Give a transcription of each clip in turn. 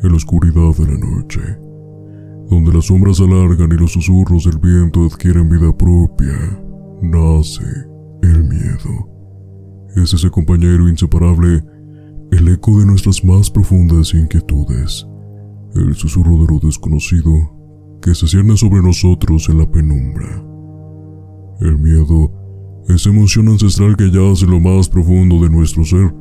en la oscuridad de la noche, donde las sombras se alargan y los susurros del viento adquieren vida propia, nace el miedo. Es ese compañero inseparable, el eco de nuestras más profundas inquietudes, el susurro de lo desconocido que se cierne sobre nosotros en la penumbra. El miedo, esa emoción ancestral que yace en lo más profundo de nuestro ser,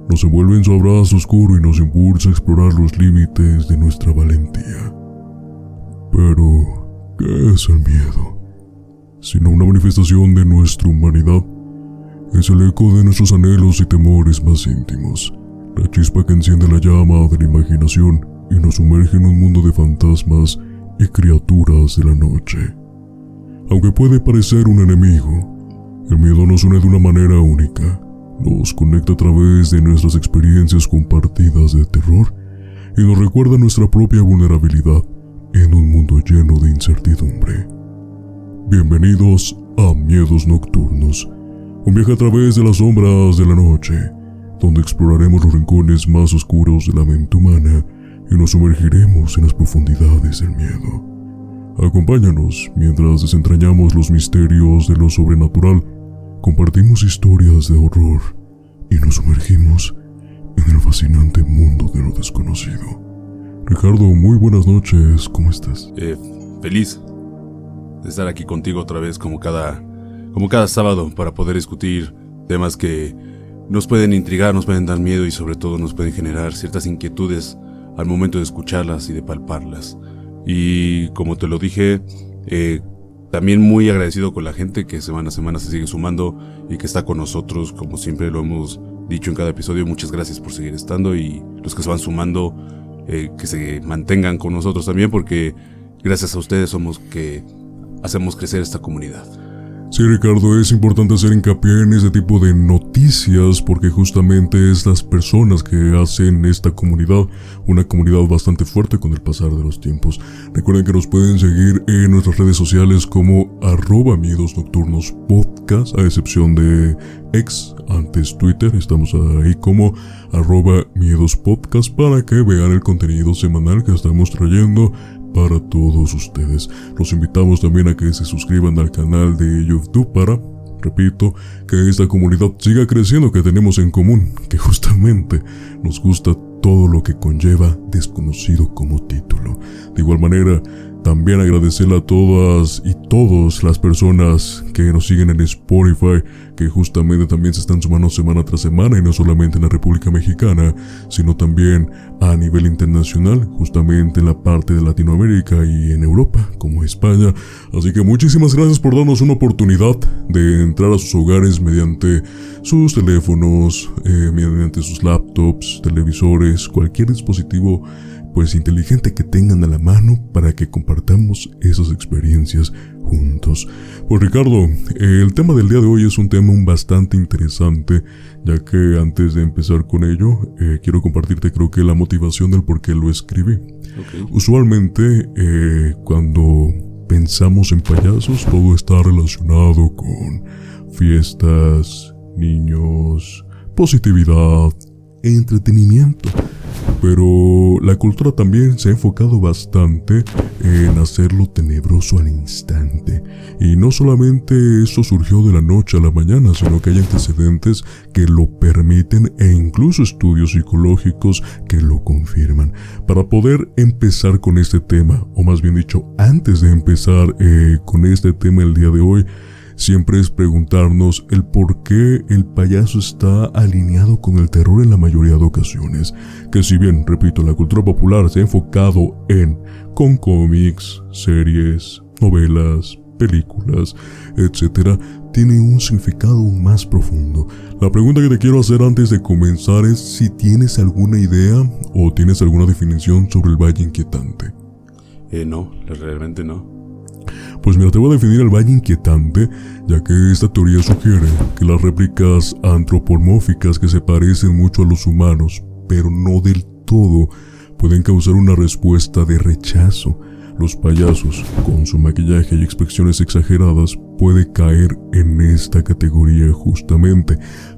nos envuelve en su abrazo oscuro y nos impulsa a explorar los límites de nuestra valentía. Pero, ¿qué es el miedo? Sino una manifestación de nuestra humanidad. Es el eco de nuestros anhelos y temores más íntimos, la chispa que enciende la llama de la imaginación y nos sumerge en un mundo de fantasmas y criaturas de la noche. Aunque puede parecer un enemigo, el miedo nos une de una manera única. Nos conecta a través de nuestras experiencias compartidas de terror y nos recuerda nuestra propia vulnerabilidad en un mundo lleno de incertidumbre. Bienvenidos a Miedos Nocturnos, un viaje a través de las sombras de la noche, donde exploraremos los rincones más oscuros de la mente humana y nos sumergiremos en las profundidades del miedo. Acompáñanos mientras desentrañamos los misterios de lo sobrenatural, compartimos historias de horror y nos sumergimos en el fascinante mundo de lo desconocido. Ricardo, muy buenas noches, ¿cómo estás? Feliz de estar aquí contigo otra vez como cada sábado para poder discutir temas que nos pueden intrigar, nos pueden dar miedo y sobre todo nos pueden generar ciertas inquietudes al momento de escucharlas y de palparlas. Y como te lo dije, también muy agradecido con la gente que semana a semana se sigue sumando y que está con nosotros, como siempre lo hemos dicho en cada episodio. Muchas gracias por seguir estando y los que se van sumando, que se mantengan con nosotros también, porque gracias a ustedes somos que hacemos crecer esta comunidad. Sí, Ricardo, es importante hacer hincapié en ese tipo de noticias porque justamente es las personas que hacen esta comunidad una comunidad bastante fuerte con el pasar de los tiempos. Recuerden que nos pueden seguir en nuestras redes sociales como @miedosnocturnospodcast, a excepción de X, antes Twitter. Estamos ahí como @miedospodcast para que vean el contenido semanal que estamos trayendo para todos ustedes. Los invitamos también a que se suscriban al canal de YouTube para, repito, que esta comunidad siga creciendo que tenemos en común, que justamente nos gusta todo lo que conlleva desconocido como título. De igual manera, también agradecerle a todas y todos las personas que nos siguen en Spotify, que justamente también se están sumando semana tras semana, y no solamente en la República Mexicana, sino también a nivel internacional, justamente en la parte de Latinoamérica y en Europa, como España. Así que muchísimas gracias por darnos una oportunidad de entrar a sus hogares mediante sus teléfonos, mediante sus laptops, televisores, cualquier dispositivo inteligente que tengan a la mano para que compartamos esas experiencias juntos. Pues Ricardo, el tema del día de hoy es un tema bastante interesante, ya que antes de empezar con ello, quiero compartirte creo que la motivación del por qué lo escribí. Okay. Usualmente, cuando pensamos en payasos, todo está relacionado con fiestas, niños, positividad, entretenimiento. Pero la cultura también se ha enfocado bastante en hacerlo tenebroso al instante. Y no solamente esto surgió de la noche a la mañana, sino que hay antecedentes que lo permiten e incluso estudios psicológicos que lo confirman. Para poder empezar con este tema, o más bien dicho, antes de empezar con este tema el día de hoy, siempre es preguntarnos el por qué el payaso está alineado con el terror en la mayoría de ocasiones. Que si bien, repito, la cultura popular se ha enfocado con cómics, series, novelas, películas, etc., tiene un significado más profundo. La pregunta que te quiero hacer antes de comenzar es si tienes alguna idea o tienes alguna definición sobre el Valle Inquietante. No, realmente no. Pues mira, te voy a definir el Valle Inquietante, ya que esta teoría sugiere que las réplicas antropomórficas que se parecen mucho a los humanos, pero no del todo, pueden causar una respuesta de rechazo. Los payasos, con su maquillaje y expresiones exageradas, puede caer en esta categoría justamente.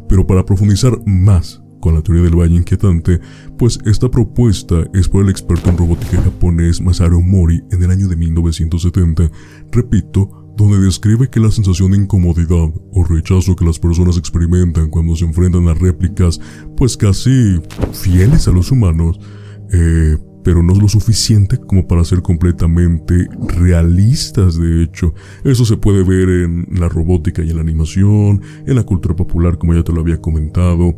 Pero para profundizar más con la teoría del valle inquietante, pues esta propuesta es por el experto en robótica japonés Masaru Mori en el año de 1970, repito, donde describe que la sensación de incomodidad o rechazo que las personas experimentan cuando se enfrentan a réplicas pues casi fieles a los humanos, pero no es lo suficiente como para ser completamente realistas. De hecho, eso se puede ver en la robótica y en la animación, en la cultura popular, como ya te lo había comentado.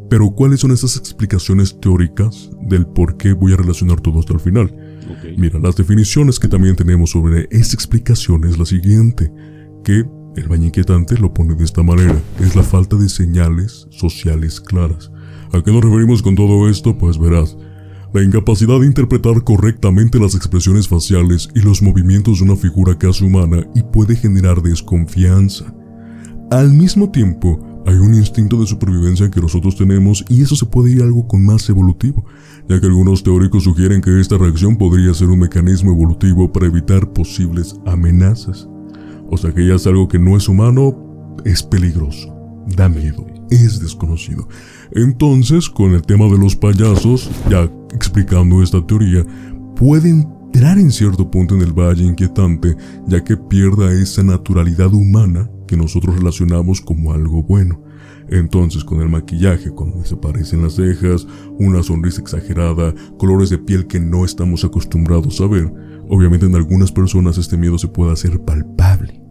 Pero ¿cuáles son esas explicaciones teóricas del por qué voy a relacionar todo hasta el final? Okay. Mira, las definiciones que también tenemos sobre esta explicación es la siguiente, que el valle inquietante lo pone de esta manera: es la falta de señales sociales claras. ¿A qué nos referimos con todo esto? Pues verás, la incapacidad de interpretar correctamente las expresiones faciales y los movimientos de una figura casi humana y puede generar desconfianza. Al mismo tiempo, hay un instinto de supervivencia que nosotros tenemos y eso se puede ir a algo con más evolutivo, ya que algunos teóricos sugieren que esta reacción podría ser un mecanismo evolutivo para evitar posibles amenazas. O sea que ya es algo que no es humano, es peligroso, da miedo, es desconocido. Entonces, con el tema de los payasos, ya explicando esta teoría, puede entrar en cierto punto en el valle inquietante, ya que pierda esa naturalidad humana que nosotros relacionamos como algo bueno. Entonces, con el maquillaje, cuando desaparecen las cejas, una sonrisa exagerada, colores de piel que no estamos acostumbrados a ver, obviamente en algunas personas este miedo se puede hacer palpable.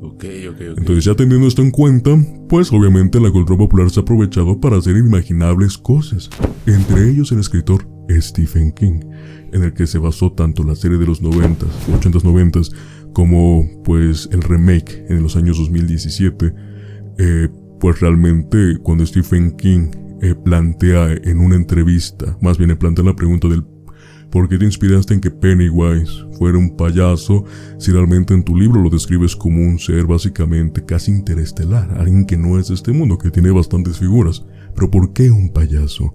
Okay. Entonces, ya teniendo esto en cuenta, pues obviamente la cultura popular se ha aprovechado para hacer inimaginables cosas, entre ellos el escritor Stephen King, en el que se basó tanto la serie de los 90s, 80s, 90s, como pues el remake en los años 2017. Pues realmente cuando Stephen King plantea en una entrevista, más bien plantea la pregunta del ¿por qué te inspiraste en que Pennywise fuera un payaso si realmente en tu libro lo describes como un ser básicamente casi interestelar, alguien que no es de este mundo, que tiene bastantes figuras? ¿Pero por qué un payaso?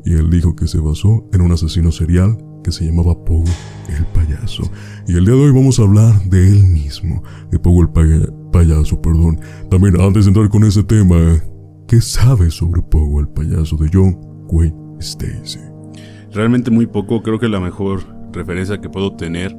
Y él dijo que se basó en un asesino serial que se llamaba Pogo el Payaso. Y el día de hoy vamos a hablar de él mismo, de Pogo el Payaso. También, antes de entrar con ese tema, ¿qué sabes sobre Pogo el Payaso de John Wayne Stacy? Realmente muy poco. Creo que la mejor referencia que puedo tener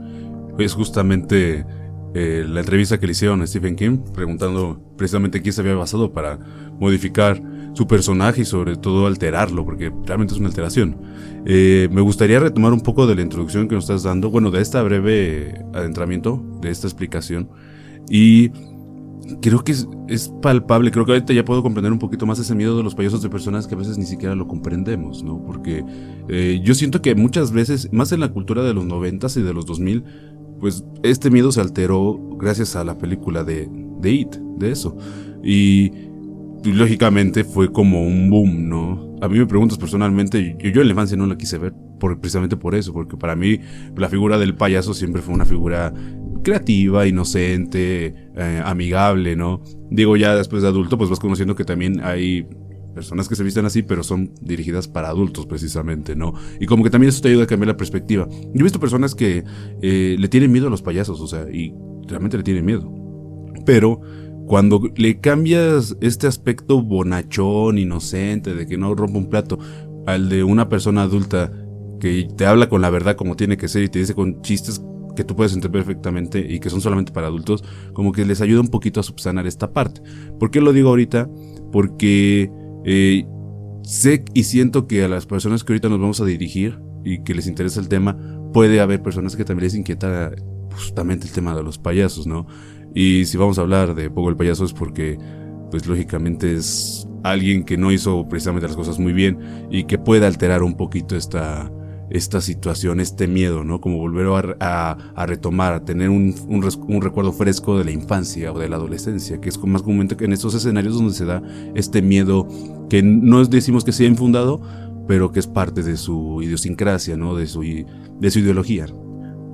es justamente la entrevista que le hicieron a Stephen King, preguntando precisamente quién se había basado para modificar su personaje y sobre todo alterarlo, porque realmente es una alteración. Me gustaría retomar un poco de la introducción que nos estás dando, bueno, de esta breve adentramiento, de esta explicación, y creo que es palpable. Creo que ahorita ya puedo comprender un poquito más ese miedo de los payasos de personas que a veces ni siquiera lo comprendemos, ¿no? Porque yo siento que muchas veces, más en la cultura de los 90s y de los 2000, pues este miedo se alteró gracias a la película de It, de eso. Y lógicamente fue como un boom, ¿no? A mí me preguntas personalmente, yo en la infancia no la quise ver precisamente por eso, porque para mí la figura del payaso siempre fue una figura creativa, inocente, amigable, ¿no? Digo, ya después de adulto pues vas conociendo que también hay personas que se visten así, pero son dirigidas para adultos precisamente, ¿no? Y como que también eso te ayuda a cambiar la perspectiva. Yo he visto personas que le tienen miedo a los payasos, o sea, y realmente le tienen miedo, pero cuando le cambias este aspecto bonachón, inocente, de que no rompe un plato, al de una persona adulta que te habla con la verdad como tiene que ser y te dice con chistes que tú puedes entender perfectamente y que son solamente para adultos, como que les ayuda un poquito a subsanar esta parte. ¿Por qué lo digo ahorita? Porque sé y siento que a las personas que ahorita nos vamos a dirigir y que les interesa el tema, puede haber personas que también les inquieta justamente el tema de los payasos, ¿no? Y si vamos a hablar de Pogo el Payaso es porque, pues lógicamente es alguien que no hizo precisamente las cosas muy bien y que puede alterar un poquito esta situación, este miedo, ¿no? Como volver a retomar, a tener un recuerdo fresco de la infancia o de la adolescencia, que es más comúnmente en estos escenarios donde se da este miedo que no decimos que sea infundado, pero que es parte de su idiosincrasia, ¿no? De su ideología.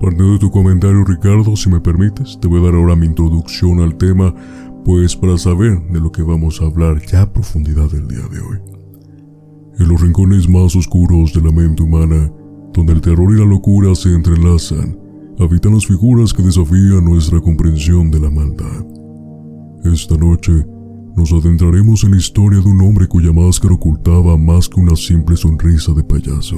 Partiendo de tu comentario, Ricardo, si me permites, te voy a dar ahora mi introducción al tema, pues para saber de lo que vamos a hablar ya a profundidad el día de hoy. En los rincones más oscuros de la mente humana, donde el terror y la locura se entrelazan, habitan las figuras que desafían nuestra comprensión de la maldad. Esta noche nos adentraremos en la historia de un hombre cuya máscara ocultaba más que una simple sonrisa de payaso.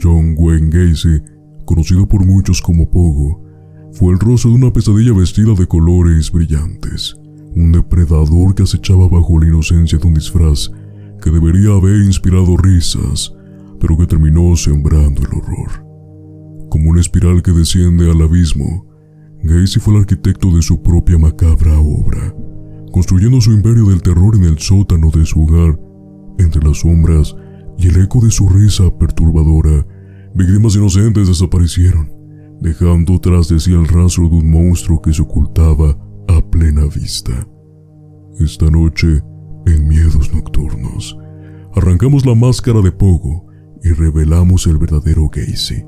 John Wayne Gacy, conocido por muchos como Pogo, fue el rostro de una pesadilla vestida de colores brillantes, un depredador que acechaba bajo la inocencia de un disfraz que debería haber inspirado risas, pero que terminó sembrando el horror. Como una espiral que desciende al abismo, Gacy fue el arquitecto de su propia macabra obra, construyendo su imperio del terror en el sótano de su hogar. Entre las sombras y el eco de su risa perturbadora, víctimas inocentes desaparecieron, dejando tras de sí el rastro de un monstruo que se ocultaba a plena vista. Esta noche, en Miedos Nocturnos, arrancamos la máscara de Pogo y revelamos el verdadero Gacy,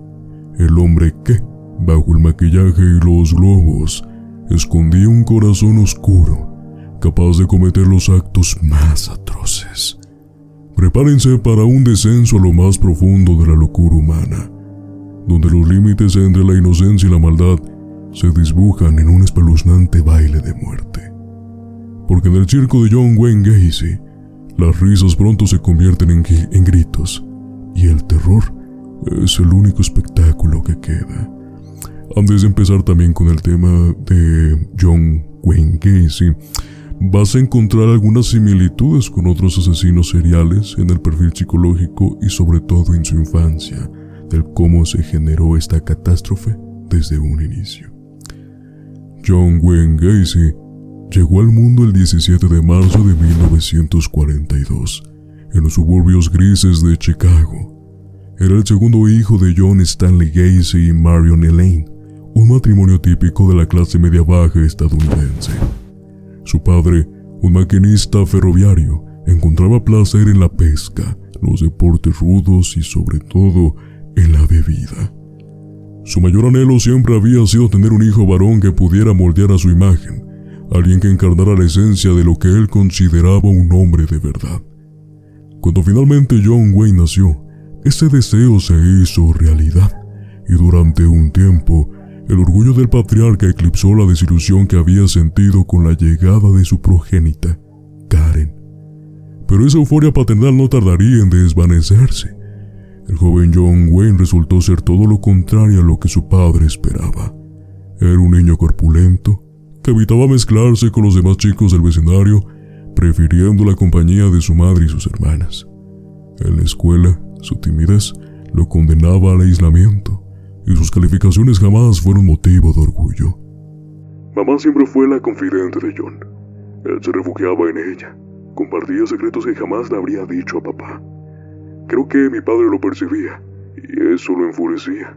el hombre que, bajo el maquillaje y los globos, escondía un corazón oscuro, capaz de cometer los actos más atroces. Prepárense para un descenso a lo más profundo de la locura humana, donde los límites entre la inocencia y la maldad se disbujan en un espeluznante baile de muerte. Porque en el circo de John Wayne Gacy, las risas pronto se convierten en gritos, y el terror es el único espectáculo que queda. Antes de empezar también con el tema de John Wayne Gacy, vas a encontrar algunas similitudes con otros asesinos seriales en el perfil psicológico y sobre todo en su infancia, del cómo se generó esta catástrofe desde un inicio. John Wayne Gacy llegó al mundo el 17 de marzo de 1942, en los suburbios grises de Chicago. Era el segundo hijo de John Stanley Gacy y Marion Elaine, un matrimonio típico de la clase media baja estadounidense. Su padre, un maquinista ferroviario, encontraba placer en la pesca, los deportes rudos y sobre todo en la bebida. Su mayor anhelo siempre había sido tener un hijo varón que pudiera moldear a su imagen, alguien que encarnara la esencia de lo que él consideraba un hombre de verdad. Cuando finalmente John Wayne nació, ese deseo se hizo realidad, y durante un tiempo, el orgullo del patriarca eclipsó la desilusión que había sentido con la llegada de su progénita, Karen. Pero esa euforia paternal no tardaría en desvanecerse. El joven John Wayne resultó ser todo lo contrario a lo que su padre esperaba. Era un niño corpulento, que evitaba mezclarse con los demás chicos del vecindario, prefiriendo la compañía de su madre y sus hermanas. En la escuela, su timidez lo condenaba al aislamiento, y sus calificaciones jamás fueron motivo de orgullo. Mamá siempre fue la confidente de John. Él se refugiaba en ella, compartía secretos que jamás le habría dicho a papá. Creo que mi padre lo percibía, y eso lo enfurecía.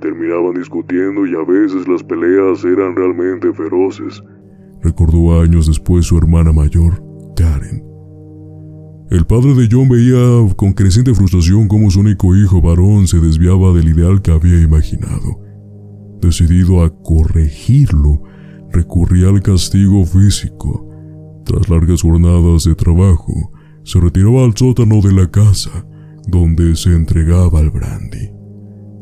Terminaban discutiendo y a veces las peleas eran realmente feroces. Recordó años después su hermana mayor, Karen. El padre de John veía con creciente frustración cómo su único hijo varón se desviaba del ideal que había imaginado. Decidido a corregirlo, recurría al castigo físico. Tras largas jornadas de trabajo, se retiraba al sótano de la casa, donde se entregaba al brandy.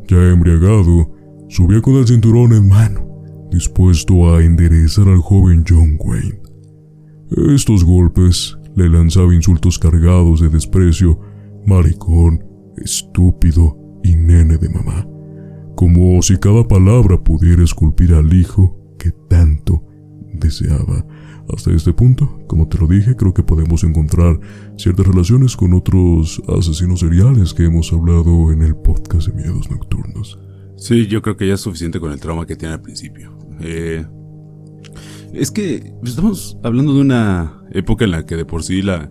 Ya embriagado, subía con el cinturón en mano, dispuesto a enderezar al joven John Wayne. Estos golpes le lanzaba insultos cargados de desprecio, maricón, estúpido y nene de mamá, como si cada palabra pudiera esculpir al hijo que tanto deseaba. Hasta este punto, como te lo dije, creo que podemos encontrar ciertas relaciones con otros asesinos seriales que hemos hablado en el podcast de Miedos Nocturnos. Sí, yo creo que ya es suficiente con el trauma que tiene al principio. Es que estamos hablando de una época en la que de por sí la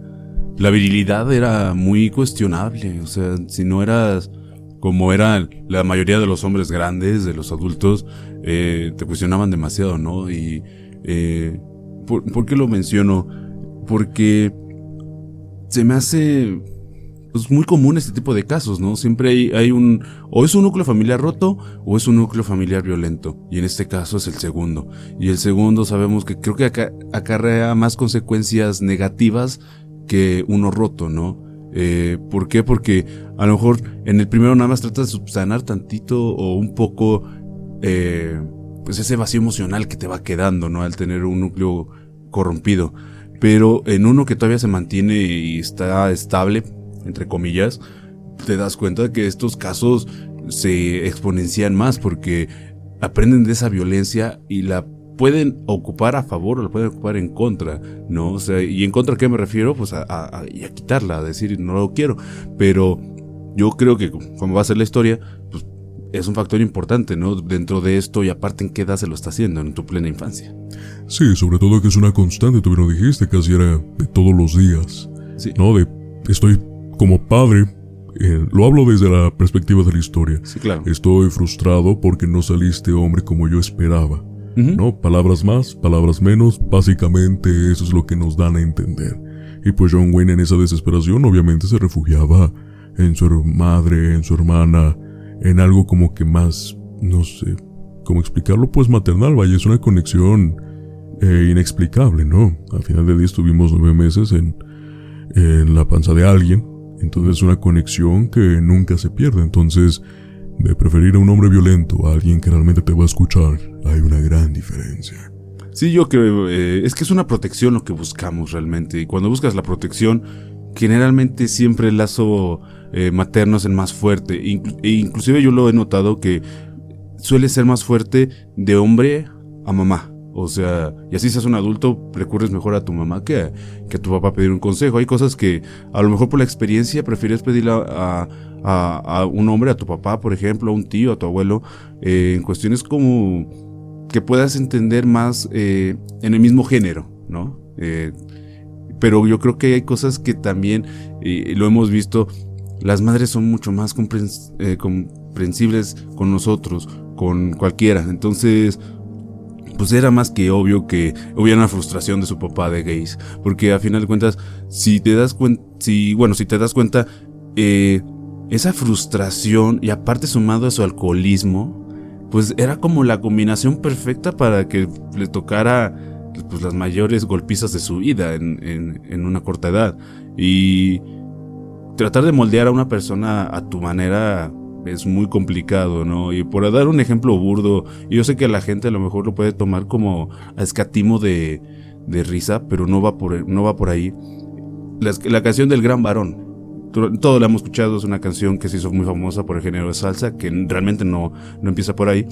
virilidad era muy cuestionable. O sea, si no eras como era la mayoría de los hombres grandes, de los adultos, te cuestionaban demasiado, ¿no? Y ¿por qué lo menciono? Porque se me hace pues muy común este tipo de casos, ¿no? Siempre hay o es un núcleo familiar roto o es un núcleo familiar violento, y en este caso es el segundo. Y el segundo sabemos que creo que acarrea más consecuencias negativas que uno roto, ¿no? ¿Por qué? Porque a lo mejor en el primero nada más tratas de subsanar tantito o un poco pues ese vacío emocional que te va quedando, ¿no? Al tener un núcleo corrompido. pero en uno que todavía se mantiene y está estable, entre comillas, te das cuenta de que estos casos se exponencian más porque aprenden de esa violencia y la pueden ocupar a favor o la pueden ocupar en contra, ¿no? O sea, ¿y en contra a qué me refiero? Pues a quitarla, a decir no lo quiero, pero yo creo que como va a ser la historia, pues es un factor importante, ¿no? Dentro de esto, y aparte en qué edad se lo está haciendo, en tu plena infancia. Sí, sobre todo que es una constante, tú bien lo dijiste, casi era de todos los días, Sí. ¿no? Estoy como padre, lo hablo desde la perspectiva de la historia. Sí, claro. Estoy frustrado porque no saliste hombre como yo esperaba. Uh-huh. ¿No? Palabras más, palabras menos, básicamente eso es lo que nos dan a entender. Y pues John Wayne en esa desesperación obviamente se refugiaba en su madre, en su hermana, en algo como que más, no sé, ¿cómo explicarlo? Pues maternal, vaya, es una conexión inexplicable, ¿no? Al final del día estuvimos 9 meses en la panza de alguien, entonces es una conexión que nunca se pierde, entonces de preferir a un hombre violento a alguien que realmente te va a escuchar, hay una gran diferencia. Sí, yo creo, es que es una protección lo que buscamos realmente, y cuando buscas la protección, generalmente siempre el lazo materno es el más fuerte, e inclusive yo lo he notado que suele ser más fuerte de hombre a mamá. O sea, y así seas un adulto, recurres mejor a tu mamá que a tu papá a pedir un consejo. Hay cosas que a lo mejor por la experiencia prefieres pedirle a un hombre, a tu papá, por ejemplo, a un tío, a tu abuelo, en cuestiones como que puedas entender más en el mismo género, ¿no? Pero yo creo que hay cosas que también, lo hemos visto, las madres son mucho más comprensibles con nosotros, con cualquiera. Entonces, pues era más que obvio que hubiera una frustración de su papá de Gaze, porque a final de cuentas, si te das cuenta, esa frustración y aparte sumado a su alcoholismo, pues era como la combinación perfecta para que le tocara pues las mayores golpizas de su vida en una corta edad. Y tratar de moldear a una persona a tu manera es muy complicado, ¿no? Y por dar un ejemplo burdo, y yo sé que la gente a lo mejor lo puede tomar como a escatimo de risa, pero no va por ahí. La canción del Gran Varón, todos la hemos escuchado, es una canción que se hizo muy famosa por el género de salsa, que realmente no empieza por ahí.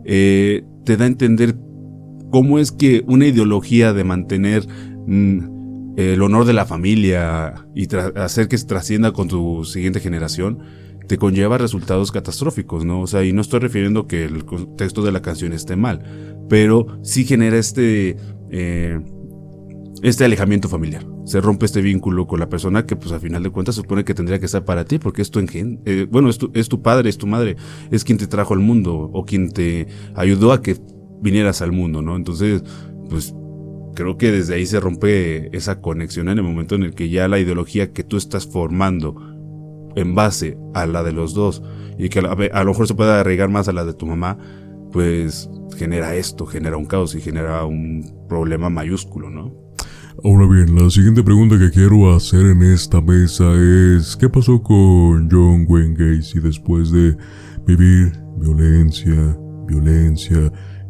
Te da a entender cómo es que una ideología de mantener el honor de la familia y hacer que se trascienda con tu siguiente generación te conlleva resultados catastróficos, ¿no? O sea, y no estoy refiriendo que el contexto de la canción esté mal, pero sí genera este alejamiento familiar. Se rompe este vínculo con la persona que, pues, al final de cuentas, se supone que tendría que estar para ti, porque es tu es tu padre, es tu madre, es quien te trajo al mundo, o quien te ayudó a que vinieras al mundo, ¿no? Entonces, pues, creo que desde ahí se rompe esa conexión en el momento en el que ya la ideología que tú estás formando en base a la de los dos, y que a lo mejor se puede arraigar más a la de tu mamá, pues genera un caos y genera un problema mayúsculo, ¿no? Ahora bien, la siguiente pregunta que quiero hacer en esta mesa es: ¿qué pasó con John Wayne Gacy después de vivir violencia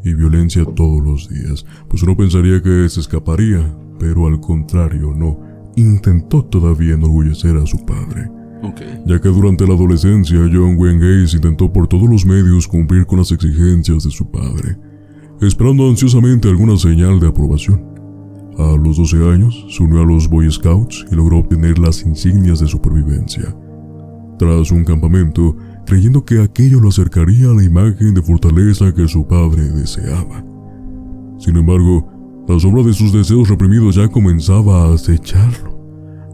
y violencia todos los días? Pues uno pensaría que se escaparía, pero al contrario, no. Intentó todavía enorgullecer a su padre. Okay. Ya que durante la adolescencia, John Wayne Gacy intentó por todos los medios cumplir con las exigencias de su padre, esperando ansiosamente alguna señal de aprobación. A los 12 años, se unió a los Boy Scouts y logró obtener las insignias de supervivencia. Tras un campamento, creyendo que aquello lo acercaría a la imagen de fortaleza que su padre deseaba. Sin embargo, la sombra de sus deseos reprimidos ya comenzaba a acecharlo.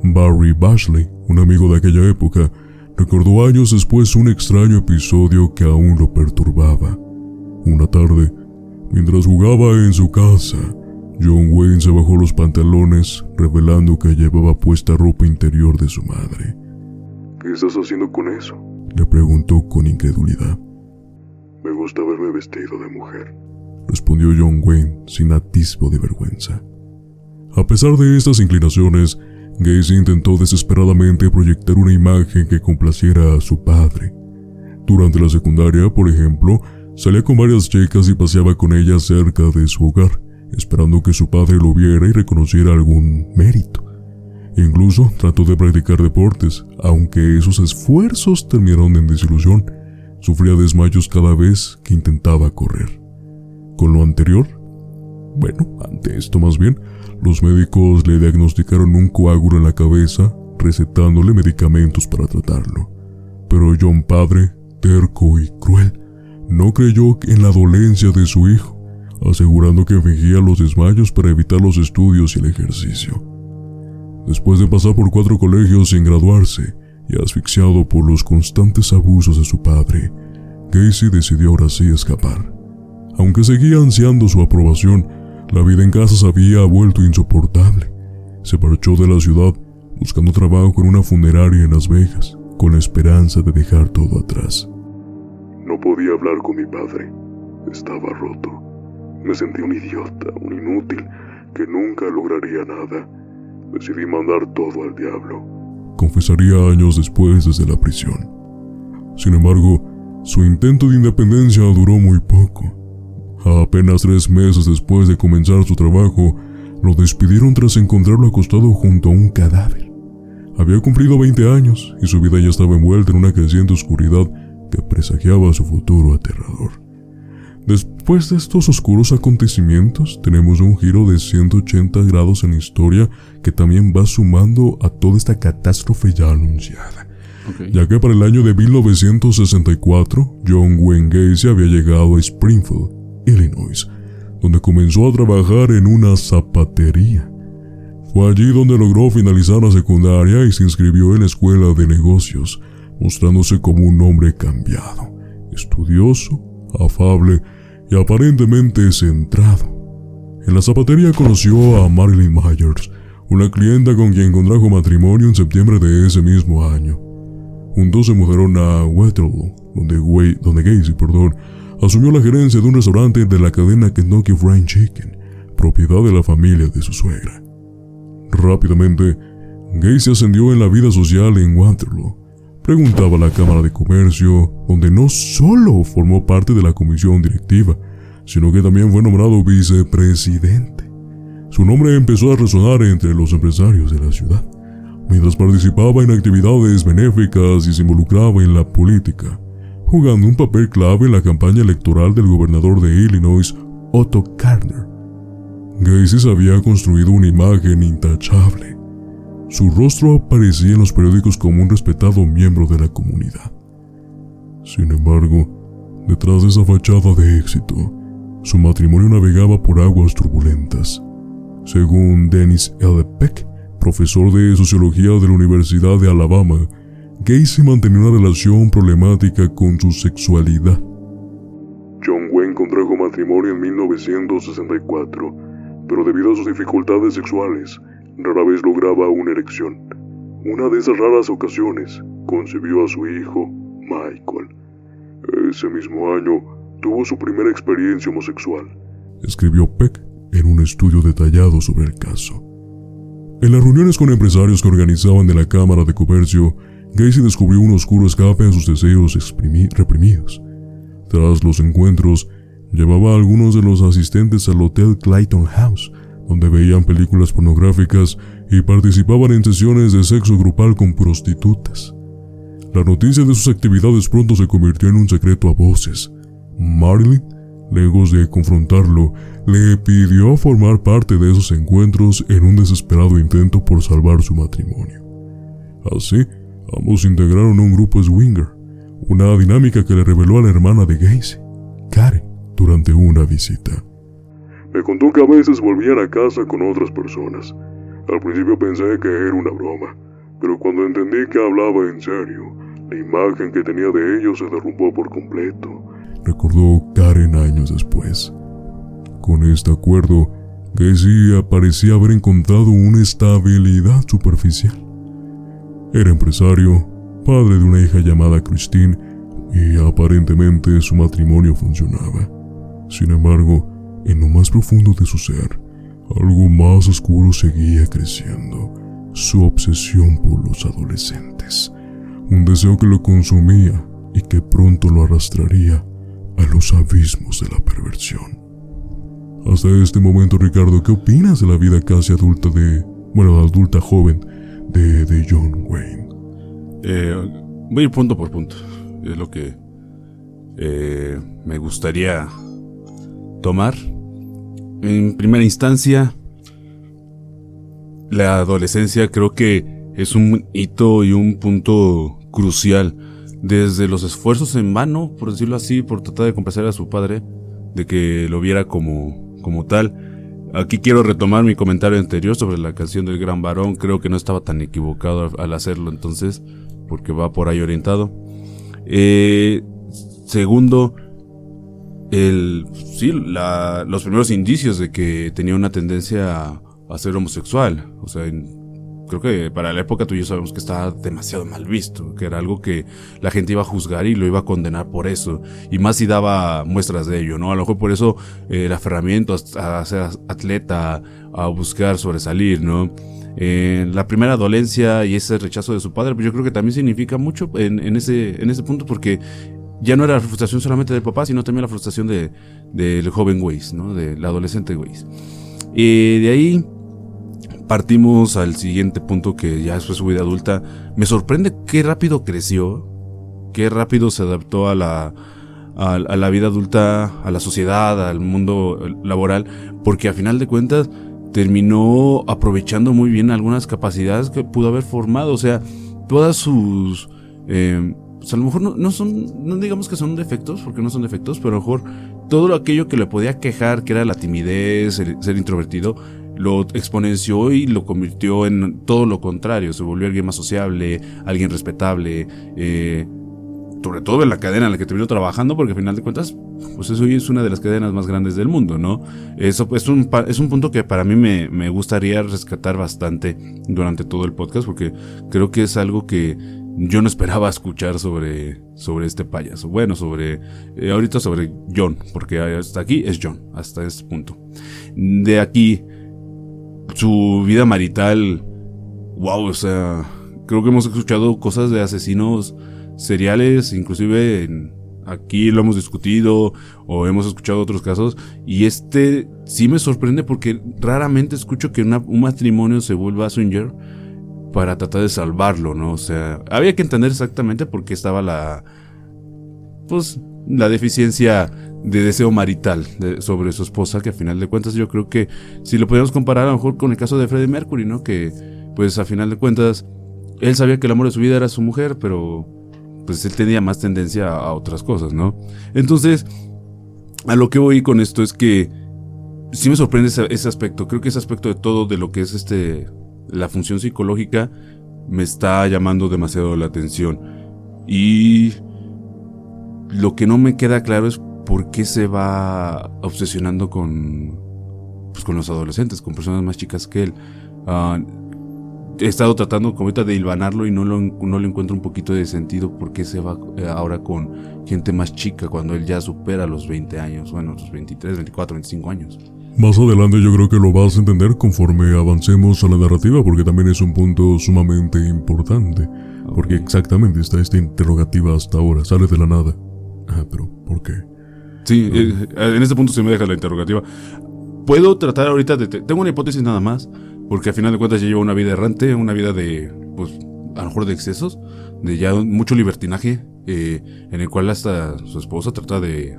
Barry Bashley, un amigo de aquella época, recordó años después un extraño episodio que aún lo perturbaba. Una tarde, mientras jugaba en su casa, John Wayne se bajó los pantalones, revelando que llevaba puesta ropa interior de su madre. ¿Qué estás haciendo con eso?, le preguntó con incredulidad. Me gusta verme vestido de mujer, respondió John Wayne sin atisbo de vergüenza. A pesar de estas inclinaciones, Gacy intentó desesperadamente proyectar una imagen que complaciera a su padre. Durante la secundaria, por ejemplo, salía con varias chicas y paseaba con ellas cerca de su hogar, esperando que su padre lo viera y reconociera algún mérito. Incluso trató de practicar deportes, aunque esos esfuerzos terminaron en desilusión. Sufría desmayos cada vez que intentaba correr. Con lo anterior, ante esto más bien, los médicos le diagnosticaron un coágulo en la cabeza, recetándole medicamentos para tratarlo. Pero John padre, terco y cruel, no creyó en la dolencia de su hijo, asegurando que fingía los desmayos para evitar los estudios y el ejercicio. Después de pasar por 4 colegios sin graduarse y asfixiado por los constantes abusos de su padre, Gacy decidió ahora sí escapar. Aunque seguía ansiando su aprobación, la vida en casa se había vuelto insoportable. Se marchó de la ciudad buscando trabajo en una funeraria en Las Vegas, con la esperanza de dejar todo atrás. No podía hablar con mi padre. Estaba roto. Me sentí un idiota, un inútil, que nunca lograría nada. Decidí mandar todo al diablo. Confesaría años después desde la prisión. Sin embargo, su intento de independencia duró muy poco. Apenas 3 meses después de comenzar su trabajo, lo despidieron tras encontrarlo acostado junto a un cadáver. Había cumplido 20 años y su vida ya estaba envuelta en una creciente oscuridad que presagiaba su futuro aterrador. Después de estos oscuros acontecimientos, tenemos un giro de 180 grados en la historia que también va sumando a toda esta catástrofe ya anunciada. Ya que para el año de 1964, John Wayne Gacy había llegado a Springfield, Illinois, donde comenzó a trabajar en una zapatería. Fue allí donde logró finalizar la secundaria y se inscribió en la escuela de negocios, mostrándose como un hombre cambiado, estudioso, afable y aparentemente centrado. En la zapatería conoció a Marilyn Myers, una clienta con quien contrajo matrimonio en septiembre de ese mismo año. Juntos se mudaron a Waterloo, donde Gacy asumió la gerencia de un restaurante de la cadena Kentucky Fried Chicken, propiedad de la familia de su suegra. Rápidamente, Gacy ascendió en la vida social en Waterloo. Preguntaba a la Cámara de Comercio, donde no solo formó parte de la comisión directiva, sino que también fue nombrado vicepresidente. Su nombre empezó a resonar entre los empresarios de la ciudad, mientras participaba en actividades benéficas y se involucraba en la política, jugando un papel clave en la campaña electoral del gobernador de Illinois, Otto Gardner. Gacy se había construido una imagen intachable. Su rostro aparecía en los periódicos como un respetado miembro de la comunidad. Sin embargo, detrás de esa fachada de éxito, su matrimonio navegaba por aguas turbulentas. Según Dennis L. Peck, profesor de sociología de la Universidad de Alabama, Gacy mantenía una relación problemática con su sexualidad. John Wayne contrajo matrimonio en 1964, pero debido a sus dificultades sexuales, rara vez lograba una erección. Una de esas raras ocasiones, concibió a su hijo, Michael. Ese mismo año, tuvo su primera experiencia homosexual, escribió Peck en un estudio detallado sobre el caso. En las reuniones con empresarios que organizaban de la Cámara de Comercio, Gacy descubrió un oscuro escape a sus deseos reprimidos. Tras los encuentros, llevaba a algunos de los asistentes al Hotel Clayton House, donde veían películas pornográficas y participaban en sesiones de sexo grupal con prostitutas. La noticia de sus actividades pronto se convirtió en un secreto a voces. Marilyn, lejos de confrontarlo, le pidió formar parte de esos encuentros en un desesperado intento por salvar su matrimonio. Así, ambos integraron un grupo swinger, una dinámica que le reveló a la hermana de Gacy, Karen, durante una visita. Me contó que a veces volvían a casa con otras personas. Al principio pensé que era una broma, pero cuando entendí que hablaba en serio, la imagen que tenía de ellos se derrumbó por completo, recordó Karen años después. Con este acuerdo, Gacy parecía haber encontrado una estabilidad superficial. Era empresario, padre de una hija llamada Christine, y aparentemente su matrimonio funcionaba. Sin embargo, en lo más profundo de su ser, algo más oscuro seguía creciendo: su obsesión por los adolescentes, un deseo que lo consumía y que pronto lo arrastraría a los abismos de la perversión. Hasta este momento, Ricardo, ¿qué opinas de la vida casi adulta adulta joven de John Wayne? Voy a ir punto por punto. Es lo que me gustaría tomar. En primera instancia, la adolescencia creo que es un hito y un punto crucial. Desde los esfuerzos en vano, por decirlo así, por tratar de complacer a su padre, de que lo viera como tal. Aquí quiero retomar mi comentario anterior sobre la canción del Gran Varón. Creo que no estaba tan equivocado al hacerlo entonces, porque va por ahí orientado. Segundo, los primeros indicios de que tenía una tendencia a ser homosexual. O sea, creo que para la época tú y yo sabemos que estaba demasiado mal visto, que era algo que la gente iba a juzgar y lo iba a condenar por eso, y más si daba muestras de ello, ¿no? A lo mejor por eso el aferramiento a ser atleta, a buscar sobresalir, ¿no? La primera dolencia y ese rechazo de su padre, pues yo creo que también significa mucho en ese punto, porque ya no era la frustración solamente del papá, sino también la frustración del joven Weiss, ¿no? Del adolescente Weiss. De ahí partimos al siguiente punto, que ya fue su vida adulta. Me sorprende qué rápido creció, qué rápido se adaptó a la vida adulta, a la sociedad, al mundo laboral, porque a final de cuentas terminó aprovechando muy bien algunas capacidades que pudo haber formado. O sea, todas sus pues a lo mejor no digamos que son defectos, porque no son defectos, pero a lo mejor todo aquello que le podía quejar, que era la timidez, ser introvertido, lo exponenció y lo convirtió en todo lo contrario. Se volvió alguien más sociable, alguien respetable, sobre todo en la cadena en la que terminó trabajando, porque al final de cuentas, pues eso es una de las cadenas más grandes del mundo, ¿no? Eso es un punto que para mí me gustaría rescatar bastante durante todo el podcast, porque creo que es algo que yo no esperaba escuchar sobre este payaso. Bueno, ahorita sobre John, porque hasta aquí es John, hasta este punto. De aquí, su vida marital, wow, o sea, creo que hemos escuchado cosas de asesinos seriales, inclusive aquí lo hemos discutido o hemos escuchado otros casos, y sí me sorprende porque raramente escucho que un matrimonio se vuelva swinger para tratar de salvarlo, ¿no? O sea, había que entender exactamente por qué estaba la deficiencia de deseo marital sobre su esposa, que a final de cuentas yo creo que si lo podemos comparar a lo mejor con el caso de Freddie Mercury, ¿no? Que pues a final de cuentas él sabía que el amor de su vida era su mujer, pero pues él tenía más tendencia a otras cosas, ¿no? Entonces, a lo que voy con esto es que sí me sorprende ese aspecto. Creo que ese aspecto de todo, de lo que es la función psicológica, me está llamando demasiado la atención. Y lo que no me queda claro es por qué se va obsesionando con los adolescentes, con personas más chicas que él. He estado tratando como ahorita de hilvanarlo y no le encuentro un poquito de sentido por qué se va ahora con gente más chica cuando él ya supera los 20 años, bueno, los 23, 24, 25 años. Más adelante yo creo que lo vas a entender conforme avancemos a la narrativa, porque también es un punto sumamente importante. Okay. Porque exactamente está esta interrogativa hasta ahora, sale de la nada. Pero ¿por qué? Sí, en este punto se me deja la interrogativa. Puedo tratar ahorita tengo una hipótesis nada más, porque al final de cuentas ya lleva una vida errante, una vida de, pues, a lo mejor de excesos, de ya mucho libertinaje, en el cual hasta su esposa trata de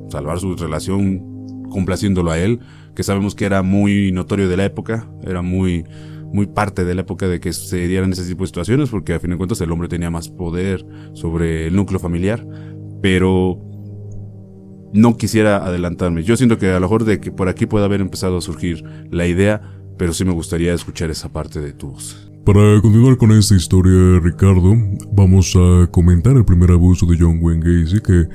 salvar su relación complaciéndolo a él, que sabemos que era muy notorio de la época, era muy, muy parte de la época de que se dieran ese tipo de situaciones, porque al fin de cuentas el hombre tenía más poder sobre el núcleo familiar, pero no quisiera adelantarme. Yo siento que a lo mejor de que por aquí puede haber empezado a surgir la idea, pero sí me gustaría escuchar esa parte de tu voz. Para continuar con esta historia, Ricardo, vamos a comentar el primer abuso de John Wayne Gacy, que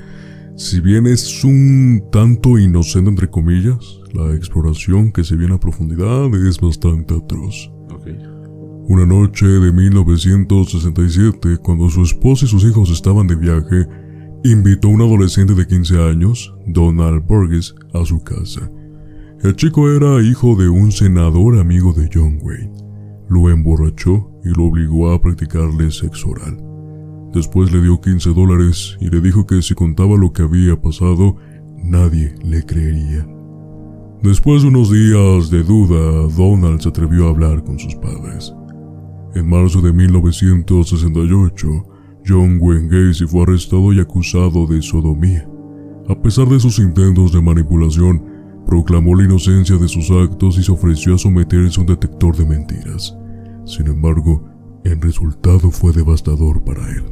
si bien es un tanto inocente entre comillas, la exploración que se viene a profundidad es bastante atroz. Okay. Una noche de 1967, cuando su esposa y sus hijos estaban de viaje, invitó a un adolescente de 15 años, Donald Burgess, a su casa. El chico era hijo de un senador amigo de John Wayne. Lo emborrachó y lo obligó a practicarle sexo oral. Después le dio $15 y le dijo que si contaba lo que había pasado, nadie le creería. Después de unos días de duda, Donald se atrevió a hablar con sus padres. En marzo de 1968, John Wayne Gacy fue arrestado y acusado de sodomía. A pesar de sus intentos de manipulación, proclamó la inocencia de sus actos y se ofreció a someterse a un detector de mentiras. Sin embargo, el resultado fue devastador para él.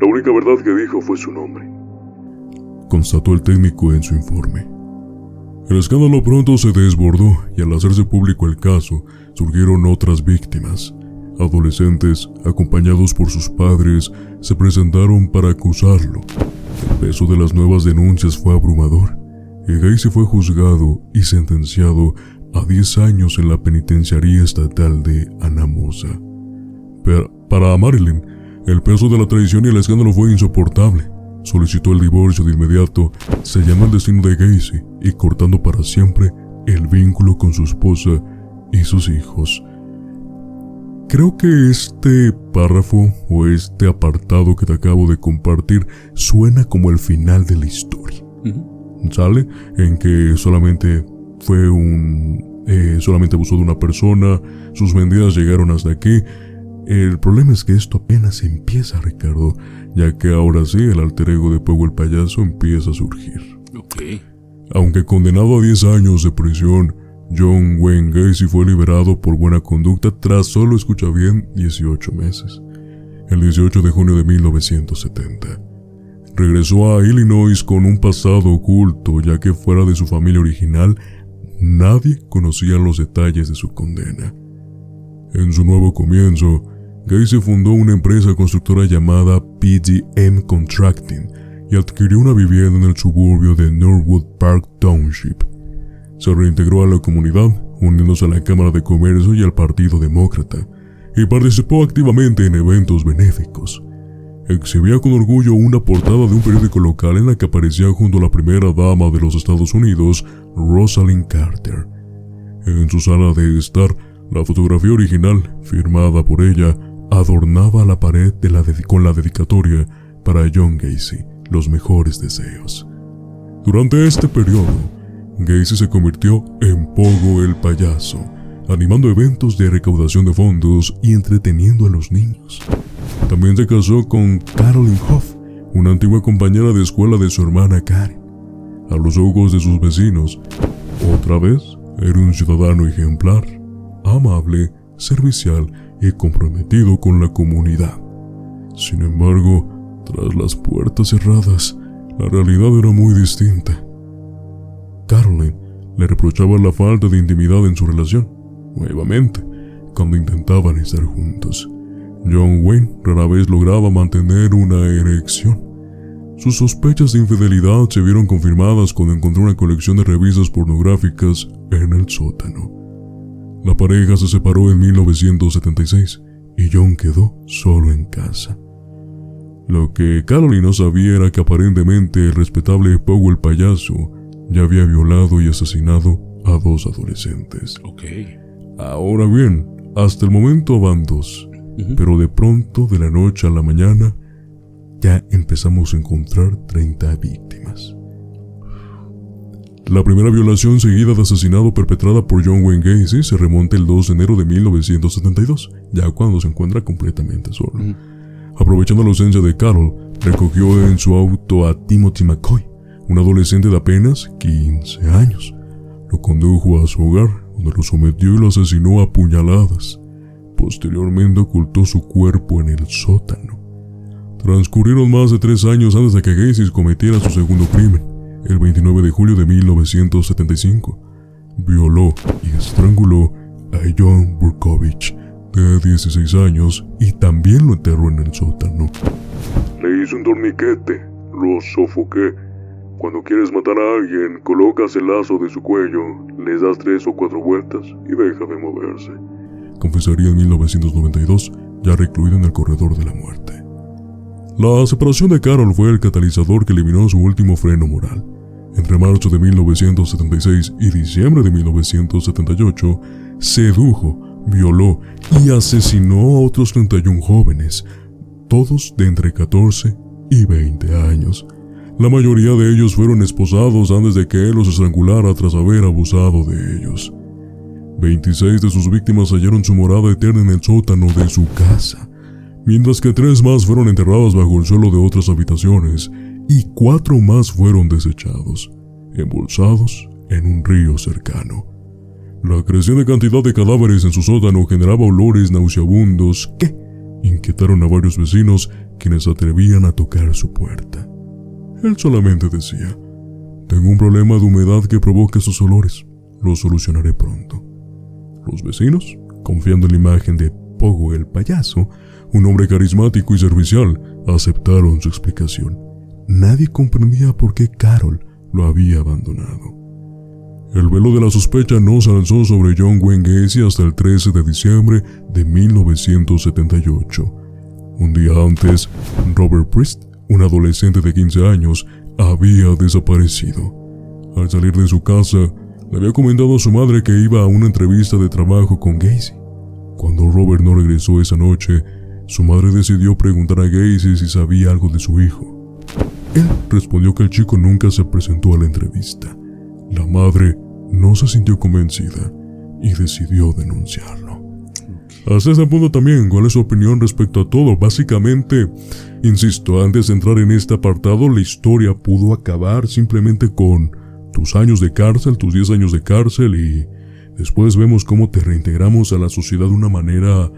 La única verdad que dijo fue su nombre, constató el técnico en su informe. El escándalo pronto se desbordó y al hacerse público el caso, surgieron otras víctimas. Adolescentes, acompañados por sus padres, se presentaron para acusarlo. El peso de las nuevas denuncias fue abrumador, y Gacy fue juzgado y sentenciado a 10 años en la penitenciaría estatal de Anamosa. Pero para Marilyn, el peso de la traición y el escándalo fue insoportable. Solicitó el divorcio de inmediato, sellando el destino de Gacy y cortando para siempre el vínculo con su esposa y sus hijos. Creo que este párrafo o este apartado que te acabo de compartir suena como el final de la historia. ¿Sale? En que solamente abusó de una persona, sus mentiras llegaron hasta aquí. El problema es que esto apenas empieza, Ricardo, ya que ahora sí el alter ego de Pogo el Payaso empieza a surgir. Aunque condenado a 10 años de prisión, John Wayne Gacy fue liberado por buena conducta tras solo, escucha bien, 18 meses. El 18 de junio de 1970. Regresó a Illinois con un pasado oculto, ya que fuera de su familia original, nadie conocía los detalles de su condena. En su nuevo comienzo, Gacy fundó una empresa constructora llamada PDM Contracting y adquirió una vivienda en el suburbio de Norwood Park Township. Se reintegró a la comunidad, uniéndose a la Cámara de Comercio y al Partido Demócrata, y participó activamente en eventos benéficos. Exhibía con orgullo una portada de un periódico local en la que aparecía junto a la primera dama de los Estados Unidos, Rosalind Carter. En su sala de estar, la fotografía original, firmada por ella, adornaba la pared con la dedicatoria para John Gacy, los mejores deseos. Durante este periodo, Gacy se convirtió en Pogo el Payaso, animando eventos de recaudación de fondos y entreteniendo a los niños. También se casó con Carolyn Hoff, una antigua compañera de escuela de su hermana Karen. A los ojos de sus vecinos, otra vez era un ciudadano ejemplar, amable, servicial y comprometido con la comunidad. Sin embargo, tras las puertas cerradas, la realidad era muy distinta. Carolyn le reprochaba la falta de intimidad en su relación, nuevamente, cuando intentaban estar juntos. John Wayne rara vez lograba mantener una erección. Sus sospechas de infidelidad se vieron confirmadas cuando encontró una colección de revistas pornográficas en el sótano. La pareja se separó en 1976 y John quedó solo en casa. Lo que Carolyn no sabía era que aparentemente el respetable Pogo el Payaso ya había violado y asesinado a 2 adolescentes. Ahora bien, hasta el momento van 2, pero de pronto, de la noche a la mañana, ya empezamos a encontrar 30 víctimas. La primera violación seguida de asesinato perpetrada por John Wayne Gacy se remonta el 2 de enero de 1972, ya cuando se encuentra completamente solo. Aprovechando la ausencia de Carol, recogió en su auto a Timothy McCoy, un adolescente de apenas 15 años. Lo condujo a su hogar, donde lo sometió y lo asesinó a puñaladas. Posteriormente ocultó su cuerpo en el sótano. Transcurrieron más de 3 años antes de que Gacy cometiera su segundo crimen. El 29 de julio de 1975, violó y estranguló a John Burkovich, de 16 años, y también lo enterró en el sótano. Le hice un torniquete, lo sofoqué. Cuando quieres matar a alguien, colocas el lazo de su cuello, le das 3 o 4 vueltas y deja de moverse. Confesaría en 1992, ya recluido en el corredor de la muerte. La separación de Carol fue el catalizador que eliminó su último freno moral. Entre marzo de 1976 y diciembre de 1978, sedujo, violó y asesinó a otros 31 jóvenes, todos de entre 14 y 20 años. La mayoría de ellos fueron esposados antes de que él los estrangulara tras haber abusado de ellos. 26 de sus víctimas hallaron su morada eterna en el sótano de su casa, mientras que 3 más fueron enterradas bajo el suelo de otras habitaciones y 4 más fueron desechados, embolsados en un río cercano. La creciente cantidad de cadáveres en su sótano generaba olores nauseabundos que inquietaron a varios vecinos, quienes se atrevían a tocar su puerta. Él solamente decía: «Tengo un problema de humedad que provoca esos olores, lo solucionaré pronto». Los vecinos, confiando en la imagen de Pogo el payaso, un hombre carismático y servicial, aceptaron su explicación. Nadie comprendía por qué Carol lo había abandonado. El velo de la sospecha no se alzó sobre John Wayne Gacy hasta el 13 de diciembre de 1978. Un día antes, Robert Priest, un adolescente de 15 años, había desaparecido. Al salir de su casa, le había comentado a su madre que iba a una entrevista de trabajo con Gacy. Cuando Robert no regresó esa noche, su madre decidió preguntar a Gacy si sabía algo de su hijo. Él respondió que el chico nunca se presentó a la entrevista. La madre no se sintió convencida y decidió denunciarlo. Hasta ese punto también, ¿cuál es su opinión respecto a todo? Básicamente, insisto, antes de entrar en este apartado, la historia pudo acabar simplemente con tus años de cárcel, tus 10 años de cárcel, y después vemos cómo te reintegramos a la sociedad de una manera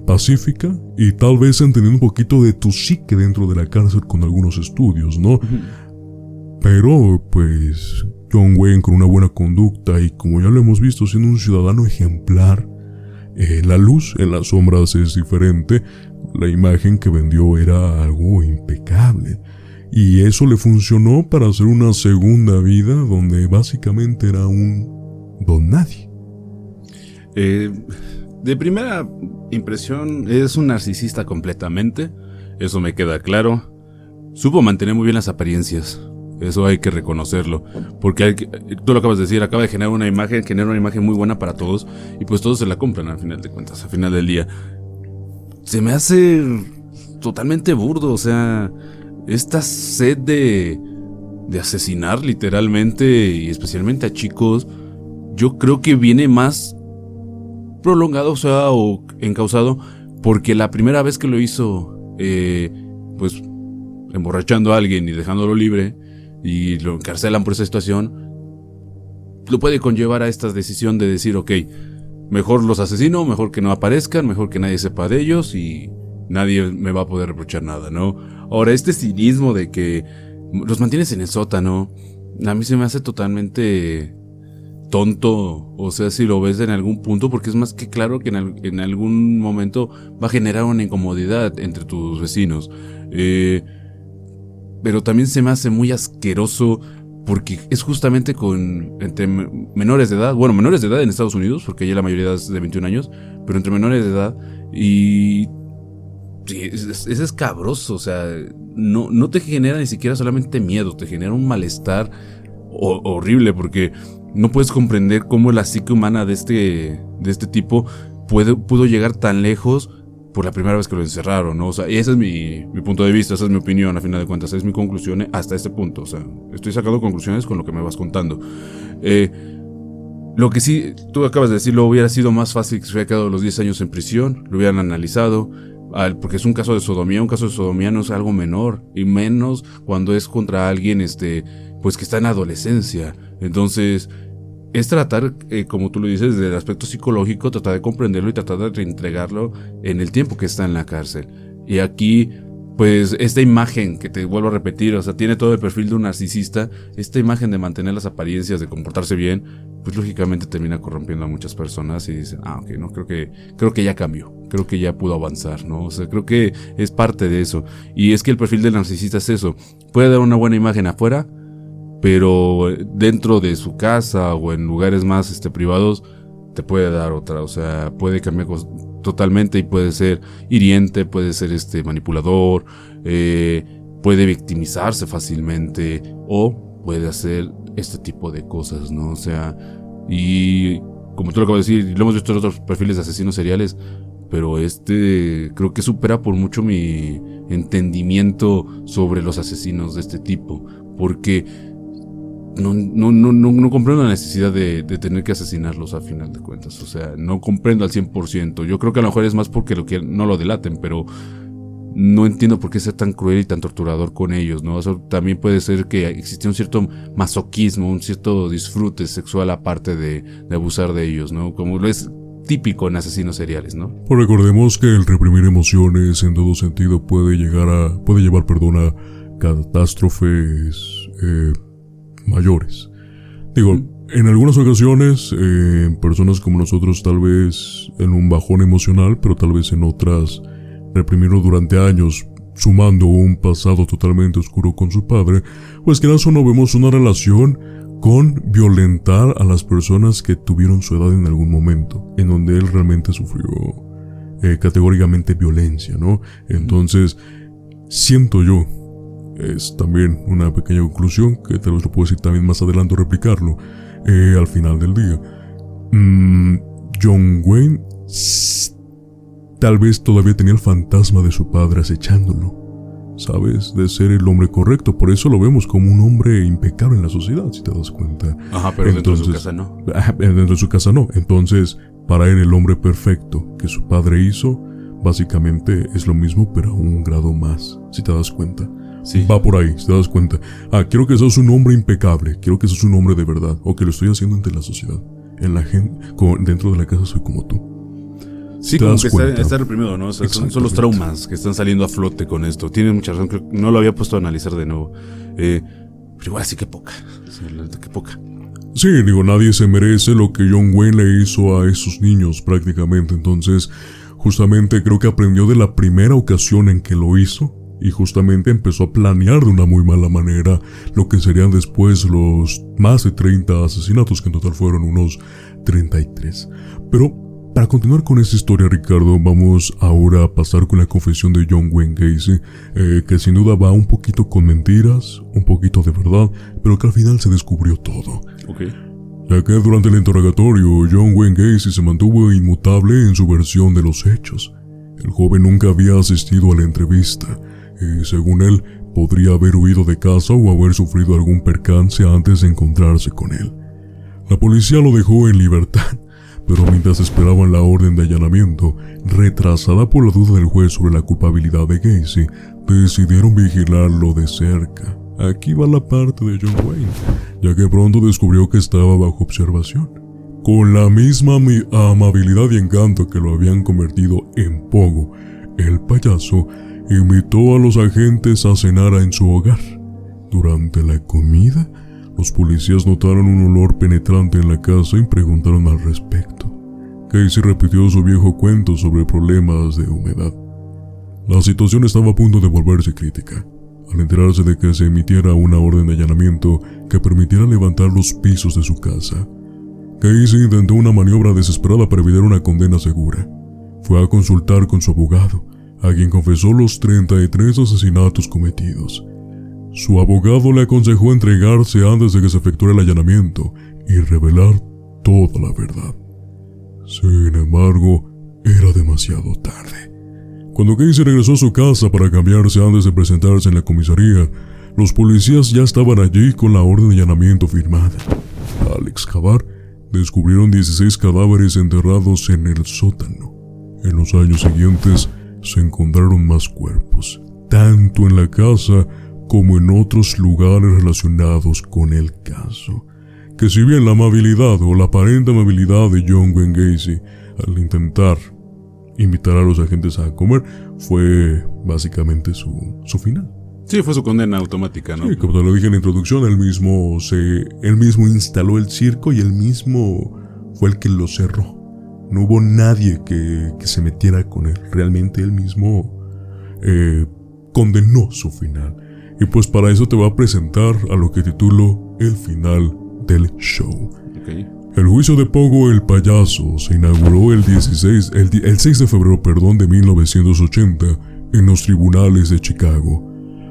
pacífica y tal vez entendiendo un poquito de tu psique dentro de la cárcel con algunos estudios, ¿no? Pero, pues, John Wayne con una buena conducta y, como ya lo hemos visto, siendo un ciudadano ejemplar, la luz en las sombras es diferente. La imagen que vendió era algo impecable. Y eso le funcionó para hacer una segunda vida donde básicamente era un don nadie. De primera impresión, es un narcisista completamente. Eso me queda claro. Supo mantener muy bien las apariencias. Eso hay que reconocerlo. Porque tú lo acabas de decir, acaba de generar una imagen muy buena para todos. Y pues todos se la compran al final de cuentas, al final del día. Se me hace totalmente burdo, o sea, esta sed de asesinar literalmente, y especialmente a chicos, yo creo que viene más prolongado, o sea, o encausado, porque la primera vez que lo hizo, pues, emborrachando a alguien y dejándolo libre, y lo encarcelan por esa situación, lo puede conllevar a esta decisión de decir, ok, mejor los asesino, mejor que no aparezcan, mejor que nadie sepa de ellos y nadie me va a poder reprochar nada, ¿no? Ahora, este cinismo de que los mantienes en el sótano, a mí se me hace totalmente tonto, o sea, si lo ves en algún punto, porque es más que claro que en algún momento va a generar una incomodidad entre tus vecinos. Pero también se me hace muy asqueroso porque es justamente entre menores de edad, bueno, menores de edad en Estados Unidos, porque ya la mayoría es de 21 años, pero entre menores de edad, y sí, es escabroso, o sea, no te genera ni siquiera solamente miedo, te genera un malestar horrible, porque no puedes comprender cómo la psique humana de este tipo pudo llegar tan lejos por la primera vez que lo encerraron, ¿no? O sea, y ese es mi punto de vista, esa es mi opinión, a final de cuentas, esa es mi conclusión hasta este punto, o sea, estoy sacando conclusiones con lo que me vas contando. Lo que sí, tú acabas de decirlo, hubiera sido más fácil que se hubiera quedado los 10 años en prisión, lo hubieran analizado, porque es un caso de sodomía no es algo menor, y menos cuando es contra alguien, pues que está en adolescencia. Entonces, es tratar, como tú lo dices, desde el aspecto psicológico, tratar de comprenderlo y tratar de reintegrarlo en el tiempo que está en la cárcel. Y aquí, pues, esta imagen que te vuelvo a repetir, o sea, tiene todo el perfil de un narcisista, esta imagen de mantener las apariencias, de comportarse bien, pues lógicamente termina corrompiendo a muchas personas y dicen, ok, no, creo que ya cambió, creo que ya pudo avanzar, ¿no? O sea, creo que es parte de eso. Y es que el perfil del narcisista es eso, puede dar una buena imagen afuera, pero dentro de su casa o en lugares más privados te puede dar otra, o sea, puede cambiar totalmente y puede ser hiriente, puede ser manipulador, puede victimizarse fácilmente o puede hacer este tipo de cosas, ¿no? O sea, y como tú lo acabas de decir, lo hemos visto en otros perfiles de asesinos seriales, pero creo que supera por mucho mi entendimiento sobre los asesinos de este tipo, porque no comprendo la necesidad de tener que asesinarlos a final de cuentas. O sea, no comprendo al 100%. Yo creo que a lo mejor es más porque no lo delaten, pero no entiendo por qué ser tan cruel y tan torturador con ellos, ¿no? Eso también puede ser que existía un cierto masoquismo, un cierto disfrute sexual aparte de abusar de ellos, ¿no? Como lo es típico en asesinos seriales, ¿no? Pues recordemos que el reprimir emociones en todo sentido puede llevar a catástrofes mayores. Digo, en algunas ocasiones, personas como nosotros tal vez en un bajón emocional, pero tal vez en otras reprimirlo durante años, sumando un pasado totalmente oscuro con su padre, pues que eso no vemos una relación con violentar a las personas que tuvieron su edad en algún momento, en donde él realmente sufrió categóricamente violencia, ¿no? Entonces, siento yo, es también una pequeña conclusión, que tal vez lo puedo decir también más adelante o replicarlo, al final del día. John Wayne tal vez todavía tenía el fantasma de su padre acechándolo, ¿sabes? De ser el hombre correcto, por eso lo vemos como un hombre impecable en la sociedad, si te das cuenta. Ajá, pero dentro de su casa no. Dentro de su casa no, entonces, para él el hombre perfecto que su padre hizo, básicamente es lo mismo, pero a un grado más, si te das cuenta. Sí. Va por ahí, si te das cuenta. Quiero que seas un hombre impecable, quiero que seas un hombre de verdad, o que lo estoy haciendo ante la sociedad. En la gente, dentro de la casa soy como tú. Sí, como que está reprimido, ¿no? O sea, son los traumas que están saliendo a flote con esto. Tienes mucha razón, creo que no lo había puesto a analizar de nuevo. Pero igual sí que poca. Que poca. Sí, digo, nadie se merece lo que John Wayne le hizo a esos niños prácticamente. Entonces, justamente creo que aprendió de la primera ocasión en que lo hizo. Y justamente empezó a planear de una muy mala manera lo que serían después los más de 30 asesinatos, que en total fueron unos 33. Pero para continuar con esta historia, Ricardo, vamos ahora a pasar con la confesión de John Wayne Gacy, que sin duda va un poquito con mentiras, un poquito de verdad, pero que al final se descubrió todo. Okay. Ya que durante el interrogatorio, John Wayne Gacy se mantuvo inmutable en su versión de los hechos. El joven nunca había asistido a la entrevista, y según él, podría haber huido de casa o haber sufrido algún percance antes de encontrarse con él. La policía lo dejó en libertad, pero mientras esperaban la orden de allanamiento, retrasada por la duda del juez sobre la culpabilidad de Gacy, decidieron vigilarlo de cerca. Aquí va la parte de John Wayne, ya que pronto descubrió que estaba bajo observación. Con la misma amabilidad y encanto que lo habían convertido en Pogo, el payaso invitó a los agentes a cenar en su hogar. Durante la comida, los policías notaron un olor penetrante en la casa y preguntaron al respecto. Gacy repitió su viejo cuento sobre problemas de humedad. La situación estaba a punto de volverse crítica, al enterarse de que se emitiera una orden de allanamiento que permitiera levantar los pisos de su casa. Gacy intentó una maniobra desesperada para evitar una condena segura. Fue a consultar con su abogado, a quien confesó los 33 asesinatos cometidos. Su abogado le aconsejó entregarse antes de que se efectuara el allanamiento y revelar toda la verdad. Sin embargo, era demasiado tarde. Cuando Gacy regresó a su casa para cambiarse antes de presentarse en la comisaría, los policías ya estaban allí con la orden de allanamiento firmada. Al excavar, descubrieron 16 cadáveres enterrados en el sótano. En los años siguientes, se encontraron más cuerpos, tanto en la casa como en otros lugares relacionados con el caso. Que si bien la amabilidad o la aparente amabilidad de John Wayne Gacy al intentar invitar a los agentes a comer fue básicamente su final. Sí, fue su condena automática, ¿no? Sí, como te lo dije en la introducción, él mismo instaló el circo y él mismo fue el que lo cerró. No hubo nadie que se metiera con él. Realmente él mismo condenó su final. Y pues para eso te voy a presentar a lo que titulo el final del show. Okay. El juicio de Pogo el payaso se inauguró el 6 de febrero de 1980 en los tribunales de Chicago.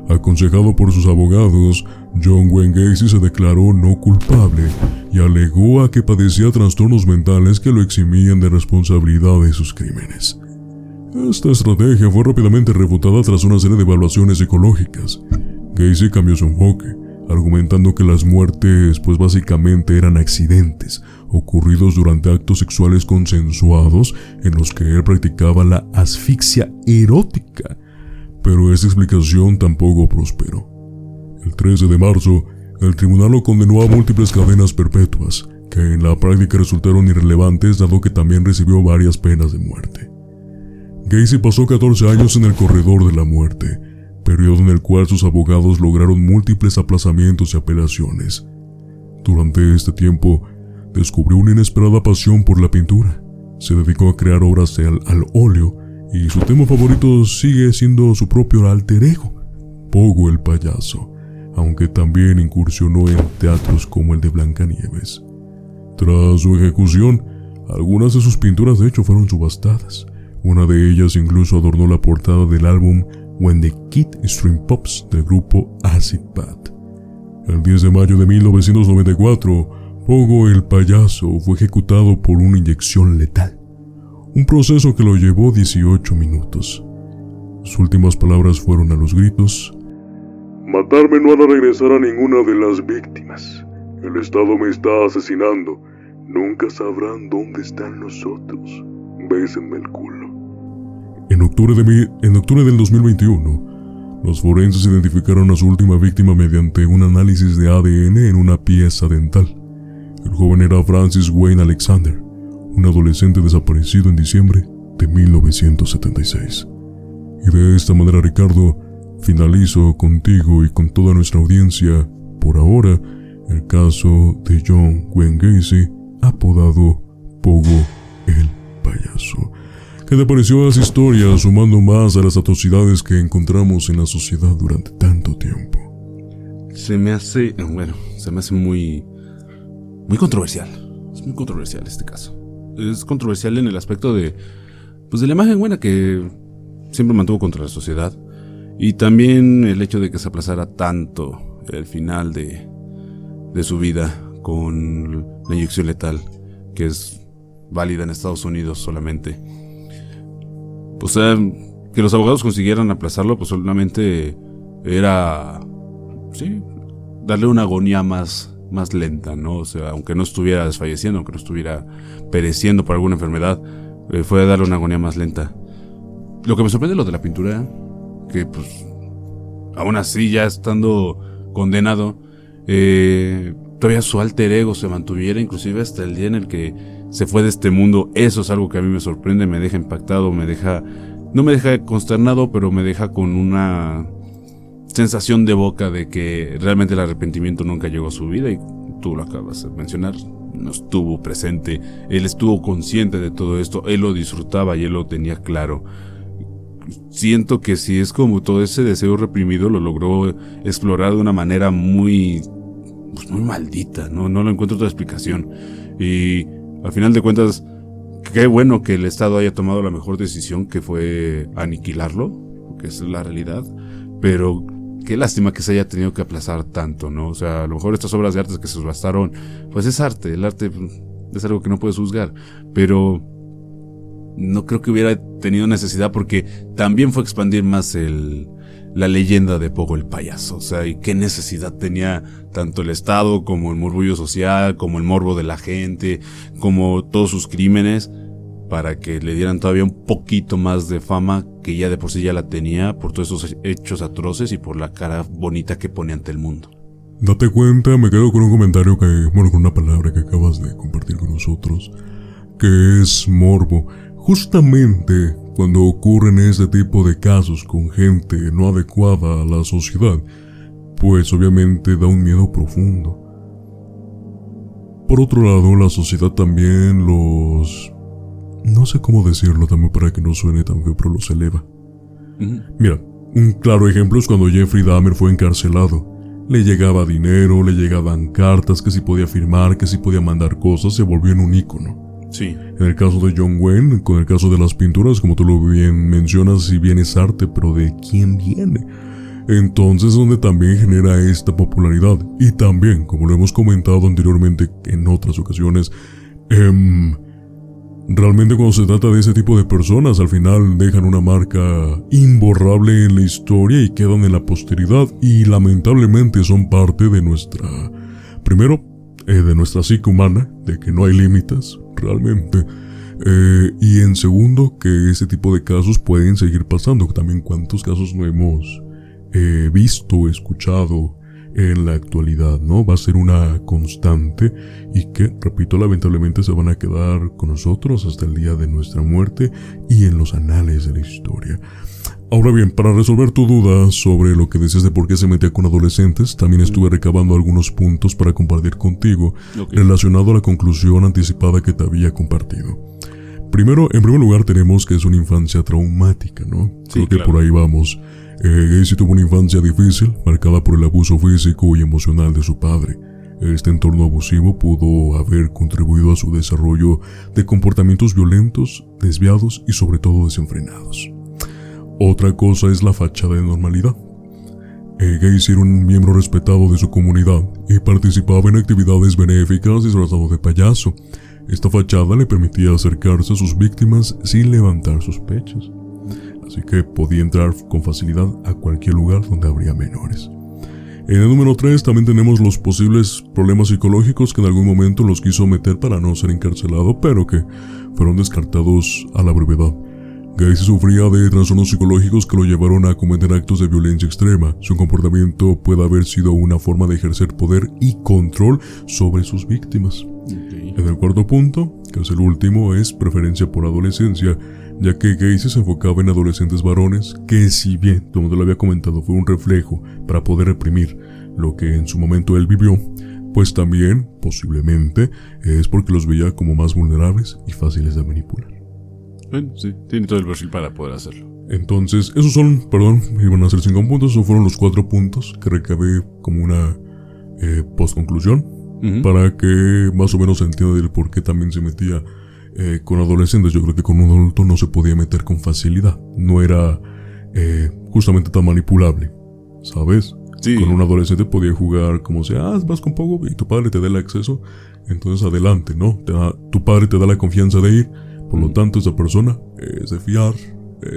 Aconsejado por sus abogados, John Wayne Gacy se declaró no culpable y alegó a que padecía trastornos mentales que lo eximían de responsabilidad de sus crímenes. Esta estrategia fue rápidamente refutada tras una serie de evaluaciones psicológicas. Gacy cambió su enfoque, argumentando que las muertes pues básicamente eran accidentes ocurridos durante actos sexuales consensuados en los que él practicaba la asfixia erótica. Pero esta explicación tampoco prosperó. El 13 de marzo, el tribunal lo condenó a múltiples cadenas perpetuas, que en la práctica resultaron irrelevantes dado que también recibió varias penas de muerte. Gacy pasó 14 años en el corredor de la muerte, periodo en el cual sus abogados lograron múltiples aplazamientos y apelaciones. Durante este tiempo, descubrió una inesperada pasión por la pintura. Se dedicó a crear obras al óleo y su tema favorito sigue siendo su propio alter ego, Pogo el payaso, aunque también incursionó en teatros como el de Blancanieves. Tras su ejecución, algunas de sus pinturas de hecho fueron subastadas. Una de ellas incluso adornó la portada del álbum When the Kid String Pops del grupo Acid Bat. El 10 de mayo de 1994, Pogo el payaso fue ejecutado por una inyección letal, un proceso que lo llevó 18 minutos. Sus últimas palabras fueron a los gritos: matarme no hará regresar a ninguna de las víctimas. El Estado me está asesinando. Nunca sabrán dónde están los otros. Bésenme el culo. En octubre del 2021, los forenses identificaron a su última víctima mediante un análisis de ADN en una pieza dental. El joven era Francis Wayne Alexander, un adolescente desaparecido en diciembre de 1976. Y de esta manera, Ricardo, finalizo contigo y con toda nuestra audiencia, por ahora, el caso de John Wayne Gacy, apodado Pogo el payaso. ¿Qué te pareció esa historia, sumando más a las atrocidades que encontramos en la sociedad durante tanto tiempo? Se me hace muy controversial. Es muy controversial este caso. Es controversial en el aspecto de la imagen buena que siempre mantuvo contra la sociedad, y también el hecho de que se aplazara tanto el final de su vida con la inyección letal, que es válida en Estados Unidos solamente. O sea, que los abogados consiguieran aplazarlo, pues solamente era, sí, darle una agonía más lenta, ¿no? O sea, aunque no estuviera desfalleciendo, aunque no estuviera pereciendo por alguna enfermedad, fue darle una agonía más lenta. Lo que me sorprende es lo de la pintura, que pues, aún así, ya estando condenado, todavía su alter ego se mantuviera, inclusive hasta el día en el que se fue de este mundo. Eso es algo que a mí me sorprende, me deja impactado, no me deja consternado, pero me deja con una sensación de boca de que realmente el arrepentimiento nunca llegó a su vida, y tú lo acabas de mencionar, no estuvo presente, él estuvo consciente de todo esto, él lo disfrutaba y él lo tenía claro. Siento que si es como todo ese deseo reprimido lo logró explorar de una manera muy maldita, no lo encuentro otra explicación. Y al final de cuentas, qué bueno que el Estado haya tomado la mejor decisión, que fue aniquilarlo, porque es la realidad, pero qué lástima que se haya tenido que aplazar tanto, ¿no? O sea, a lo mejor estas obras de arte que se subastaron, pues es arte, el arte es algo que no puedes juzgar, pero no creo que hubiera tenido necesidad, porque también fue expandir más la leyenda de Pogo el payaso. O sea, y qué necesidad tenía tanto el Estado como el murmullo social, como el morbo de la gente, como todos sus crímenes, para que le dieran todavía un poquito más de fama, que ya de por sí ya la tenía por todos esos hechos atroces y por la cara bonita que pone ante el mundo. Date cuenta, me quedo con un comentario con una palabra que acabas de compartir con nosotros, que es morbo. Justamente cuando ocurren este tipo de casos con gente no adecuada a la sociedad, pues obviamente da un miedo profundo. Por otro lado, la sociedad también no sé cómo decirlo también para que no suene tan feo, pero los eleva. Mira, un claro ejemplo es cuando Jeffrey Dahmer fue encarcelado. Le llegaba dinero, le llegaban cartas, que si podía firmar, que si podía mandar cosas, se volvió en un ícono. Sí. En el caso de John Wayne, con el caso de las pinturas, como tú lo bien mencionas, si bien es arte, pero ¿de quién viene? Entonces, donde también genera esta popularidad. Y también, como lo hemos comentado anteriormente en otras ocasiones, Realmente cuando se trata de ese tipo de personas, al final dejan una marca imborrable en la historia y quedan en la posteridad y lamentablemente son parte de nuestra, primero, de nuestra psique humana, de que no hay límites, realmente. Y en segundo, que ese tipo de casos pueden seguir pasando. También cuántos casos no hemos visto, escuchado en la actualidad, ¿no? Va a ser una constante y que, repito, lamentablemente se van a quedar con nosotros hasta el día de nuestra muerte y en los anales de la historia. Ahora bien, para resolver tu duda sobre lo que decías de por qué se metía con adolescentes, también estuve recabando algunos puntos para compartir contigo, relacionado a la conclusión anticipada que te había compartido. Primero, en primer lugar, tenemos que es una infancia traumática, ¿no? Sí, creo que claro. por ahí vamos. Gacy tuvo una infancia difícil, marcada por el abuso físico y emocional de su padre. Este entorno abusivo pudo haber contribuido a su desarrollo de comportamientos violentos, desviados y sobre todo desenfrenados. Otra cosa es la fachada de normalidad. Gacy era un miembro respetado de su comunidad y participaba en actividades benéficas disfrazado de payaso. Esta fachada le permitía acercarse a sus víctimas sin levantar sospechas, así que podía entrar con facilidad a cualquier lugar donde habría menores. En el número 3 también tenemos los posibles problemas psicológicos que en algún momento los quiso meter para no ser encarcelado, pero que fueron descartados a la brevedad. Gacy sufría de trastornos psicológicos que lo llevaron a cometer actos de violencia extrema. Su comportamiento puede haber sido una forma de ejercer poder y control sobre sus víctimas. En el cuarto punto, que es el último, es preferencia por adolescencia, ya que Gacy se enfocaba en adolescentes varones que, si bien, como te lo había comentado, fue un reflejo para poder reprimir lo que en su momento él vivió, pues también, posiblemente, es porque los veía como más vulnerables y fáciles de manipular. Bueno, sí, tiene todo el perfil para poder hacerlo. Entonces, esos son, iban a ser 5 puntos, esos fueron los 4 puntos que recabé como una post-conclusión, para que más o menos se entienda del por qué también se metía con adolescentes. Yo creo que con un adulto no se podía meter con facilidad, no era justamente tan manipulable, ¿sabes? Sí. Con un adolescente podía jugar como sea, vas con poco y tu padre te da el acceso, entonces adelante, ¿no? Tu padre te da la confianza de ir, por lo tanto esa persona es de fiar,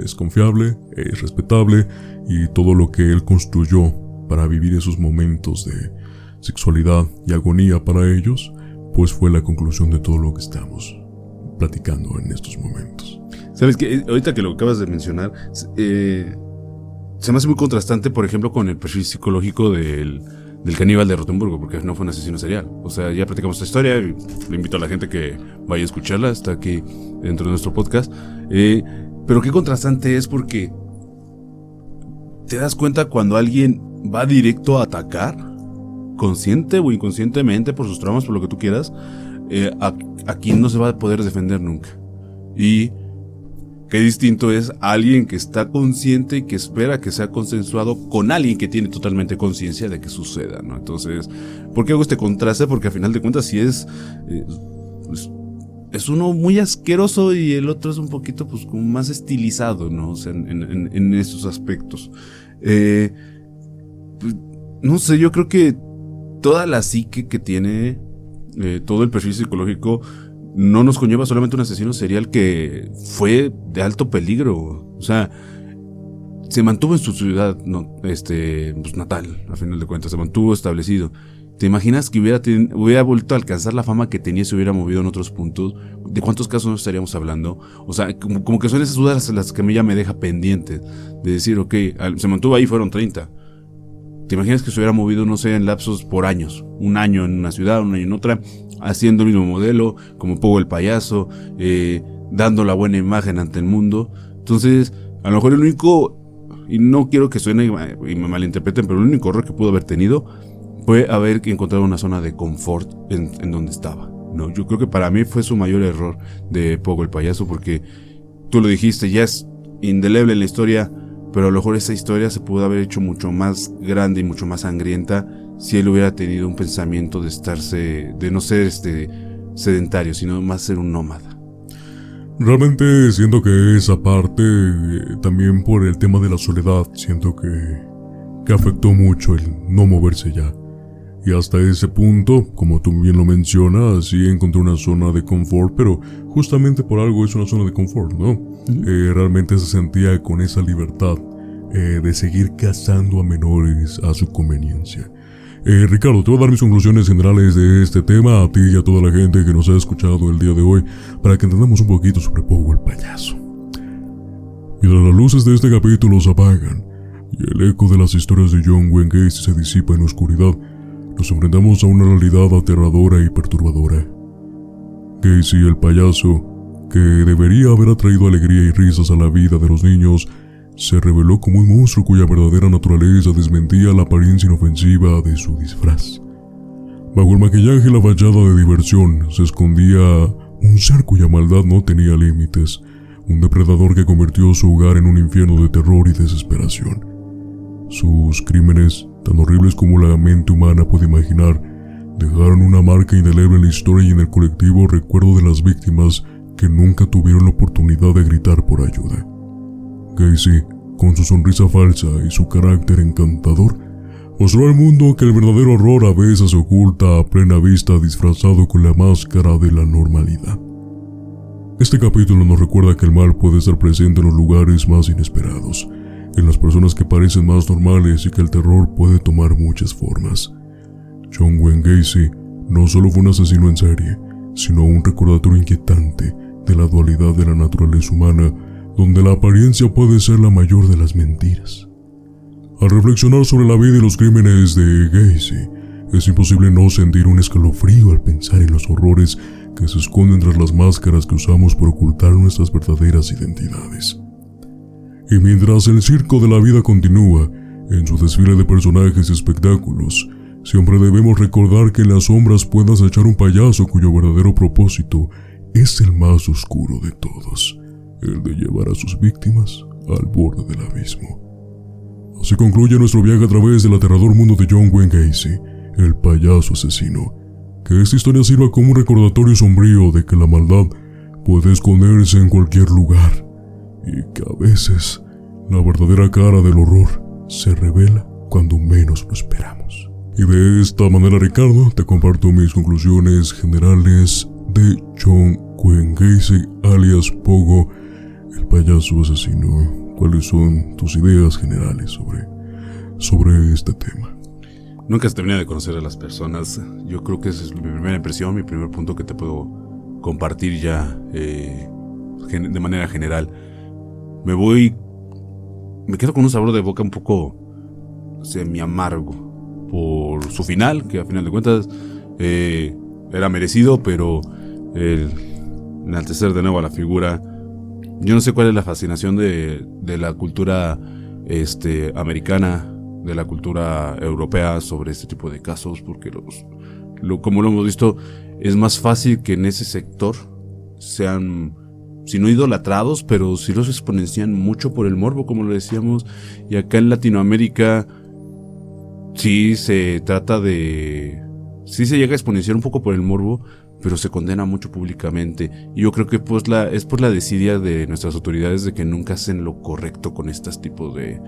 es confiable, es respetable y todo lo que él construyó para vivir esos momentos de sexualidad y agonía para ellos, pues fue la conclusión de todo lo que estamos platicando en estos momentos. ¿Sabes qué? Ahorita que lo acabas de mencionar, se me hace muy contrastante, por ejemplo, con el perfil psicológico del caníbal de Rotemburgo, porque no fue un asesino serial. O sea, ya platicamos esta historia y le invito a la gente que vaya a escucharla, está aquí dentro de nuestro podcast. Pero qué contrastante es, porque te das cuenta cuando alguien va directo a atacar, consciente o inconscientemente, por sus traumas, por lo que tú quieras, a quien no se va a poder defender nunca. Y qué distinto es alguien que está consciente y que espera que sea consensuado con alguien que tiene totalmente conciencia de que suceda, ¿no? Entonces, ¿por qué hago este contraste? Porque a final de cuentas sí es uno muy asqueroso y el otro es un poquito pues como más estilizado, ¿no? O sea, en estos aspectos. No sé, yo creo que toda la psique que tiene, todo el perfil psicológico, no nos conlleva solamente un asesino serial que fue de alto peligro. O sea, se mantuvo en su ciudad pues natal, a final de cuentas, se mantuvo establecido. ¿Te imaginas que hubiera vuelto a alcanzar la fama que tenía, se hubiera movido en otros puntos? ¿De cuántos casos nos estaríamos hablando? O sea, como que son esas dudas las que a mí ya me deja pendiente. De decir, ok, se mantuvo ahí, fueron 30. ¿Te imaginas que se hubiera movido, no sé, en lapsos por años? Un año en una ciudad, un año en otra, haciendo el mismo modelo, como Pogo el payaso, dando la buena imagen ante el mundo. Entonces, a lo mejor el único, y no quiero que suene y me malinterpreten, pero el único error que pudo haber tenido fue haber encontrado una zona de confort en donde estaba, ¿no? Yo creo que para mí fue su mayor error de Pogo el payaso, porque tú lo dijiste, ya es indeleble en la historia, pero a lo mejor esa historia se pudo haber hecho mucho más grande y mucho más sangrienta si él hubiera tenido un pensamiento de no ser sedentario, sino más ser un nómada. Realmente siento que esa parte, también por el tema de la soledad, siento que afectó mucho el no moverse ya. Y hasta ese punto, como tú bien lo mencionas, sí encontré una zona de confort, pero justamente por algo es una zona de confort, ¿no? Realmente se sentía con esa libertad de seguir cazando a menores a su conveniencia. Ricardo, te voy a dar mis conclusiones generales de este tema a ti y a toda la gente que nos ha escuchado el día de hoy para que entendamos un poquito sobre Pogo el payaso. Mientras las luces de este capítulo se apagan y el eco de las historias de John Wayne Gacy se disipa en la oscuridad, nos enfrentamos a una realidad aterradora y perturbadora. Gacy el payaso, que debería haber atraído alegría y risas a la vida de los niños, se reveló como un monstruo cuya verdadera naturaleza desmentía la apariencia inofensiva de su disfraz. Bajo el maquillaje y la fachada de diversión se escondía un ser cuya maldad no tenía límites, un depredador que convirtió su hogar en un infierno de terror y desesperación. Sus crímenes, tan horribles como la mente humana puede imaginar, dejaron una marca indeleble en la historia y en el colectivo recuerdo de las víctimas que nunca tuvieron la oportunidad de gritar por ayuda. Gacy, con su sonrisa falsa y su carácter encantador, mostró al mundo que el verdadero horror a veces se oculta a plena vista disfrazado con la máscara de la normalidad. Este capítulo nos recuerda que el mal puede estar presente en los lugares más inesperados, en las personas que parecen más normales y que el terror puede tomar muchas formas. John Wayne Gacy no solo fue un asesino en serie, sino un recordatorio inquietante de la dualidad de la naturaleza humana, donde la apariencia puede ser la mayor de las mentiras. Al reflexionar sobre la vida y los crímenes de Gacy, es imposible no sentir un escalofrío al pensar en los horrores que se esconden tras las máscaras que usamos para ocultar nuestras verdaderas identidades. Y mientras el circo de la vida continúa, en su desfile de personajes y espectáculos, siempre debemos recordar que en las sombras puede acechar un payaso cuyo verdadero propósito es el más oscuro de todos, el de llevar a sus víctimas al borde del abismo. Así concluye nuestro viaje a través del aterrador mundo de John Wayne Gacy, el payaso asesino. Que esta historia sirva como un recordatorio sombrío de que la maldad puede esconderse en cualquier lugar y que a veces la verdadera cara del horror se revela cuando menos lo esperamos. Y de esta manera, Ricardo, te comparto mis conclusiones generales de John Wayne Gacy, alias Pogo, el payaso asesino. ¿Cuáles son tus ideas generales sobre este tema? Nunca se termina de conocer a las personas. Yo creo que esa es mi primera impresión, mi primer punto que te puedo compartir ya de manera general. Me quedo con un sabor de boca un poco semi amargo por su final, que a final de cuentas era merecido, pero el enaltecer de nuevo a la figura. Yo no sé cuál es la fascinación de la cultura americana, de la cultura europea sobre este tipo de casos, porque como lo hemos visto, es más fácil que en ese sector sean, si no idolatrados, pero sí los exponencian mucho por el morbo, como lo decíamos, y acá en Latinoamérica sí se trata de... sí se llega a exponenciar un poco por el morbo, pero se condena mucho públicamente. Y yo creo que es por la desidia de nuestras autoridades de que nunca hacen lo correcto con estos tipos de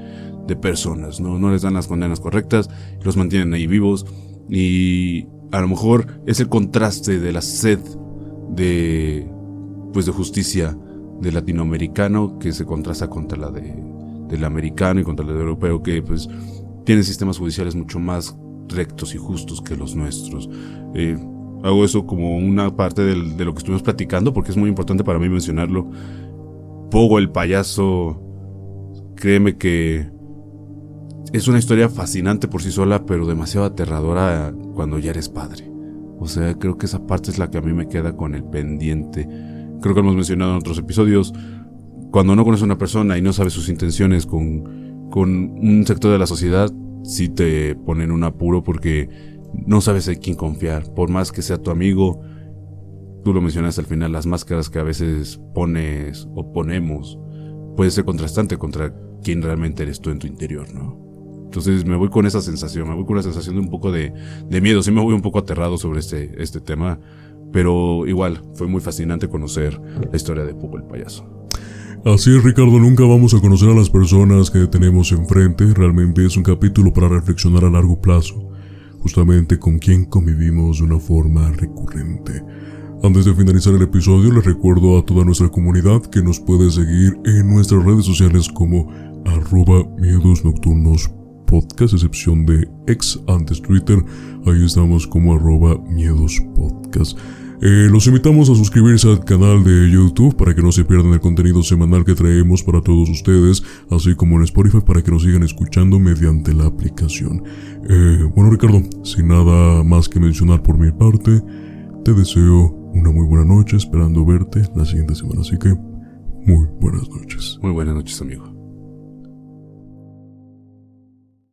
personas, ¿no? No les dan las condenas correctas, los mantienen ahí vivos, y a lo mejor es el contraste de la sed de justicia del latinoamericano que se contrasta contra la del americano y contra la del europeo, que pues tienen sistemas judiciales mucho más rectos y justos que los nuestros. Hago eso como una parte de lo que estuvimos platicando, porque es muy importante para mí mencionarlo. Pogo el payaso, créeme que es una historia fascinante por sí sola, pero demasiado aterradora cuando ya eres padre. O sea, creo que esa parte es la que a mí me queda con el pendiente. Creo que hemos mencionado en otros episodios, cuando no conoces a una persona y no sabes sus intenciones con un sector de la sociedad, sí te ponen un apuro porque no sabes en quién confiar. Por más que sea tu amigo, tú lo mencionaste al final, las máscaras que a veces pones o ponemos puede ser contrastante contra quién realmente eres tú en tu interior, ¿no? Entonces me voy con esa sensación, me voy con una sensación de un poco de miedo. Sí me voy un poco aterrado sobre este tema, pero igual fue muy fascinante conocer la historia de Pogo el payaso. Así es, Ricardo, nunca vamos a conocer a las personas que tenemos enfrente. Realmente es un capítulo para reflexionar a largo plazo. justamente con quien convivimos de una forma recurrente. Antes de finalizar el episodio, les recuerdo a toda nuestra comunidad que nos puede seguir en nuestras redes sociales como @miedosnocturnospodcast, excepción de ex, antes Twitter. Ahí estamos como @miedospodcast. Los invitamos a suscribirse al canal de YouTube para que no se pierdan el contenido semanal que traemos para todos ustedes, así como en Spotify para que nos sigan escuchando mediante la aplicación. Bueno, Ricardo, sin nada más que mencionar por mi parte, te deseo una muy buena noche, esperando verte la siguiente semana. Así que, muy buenas noches. Muy buenas noches, amigo.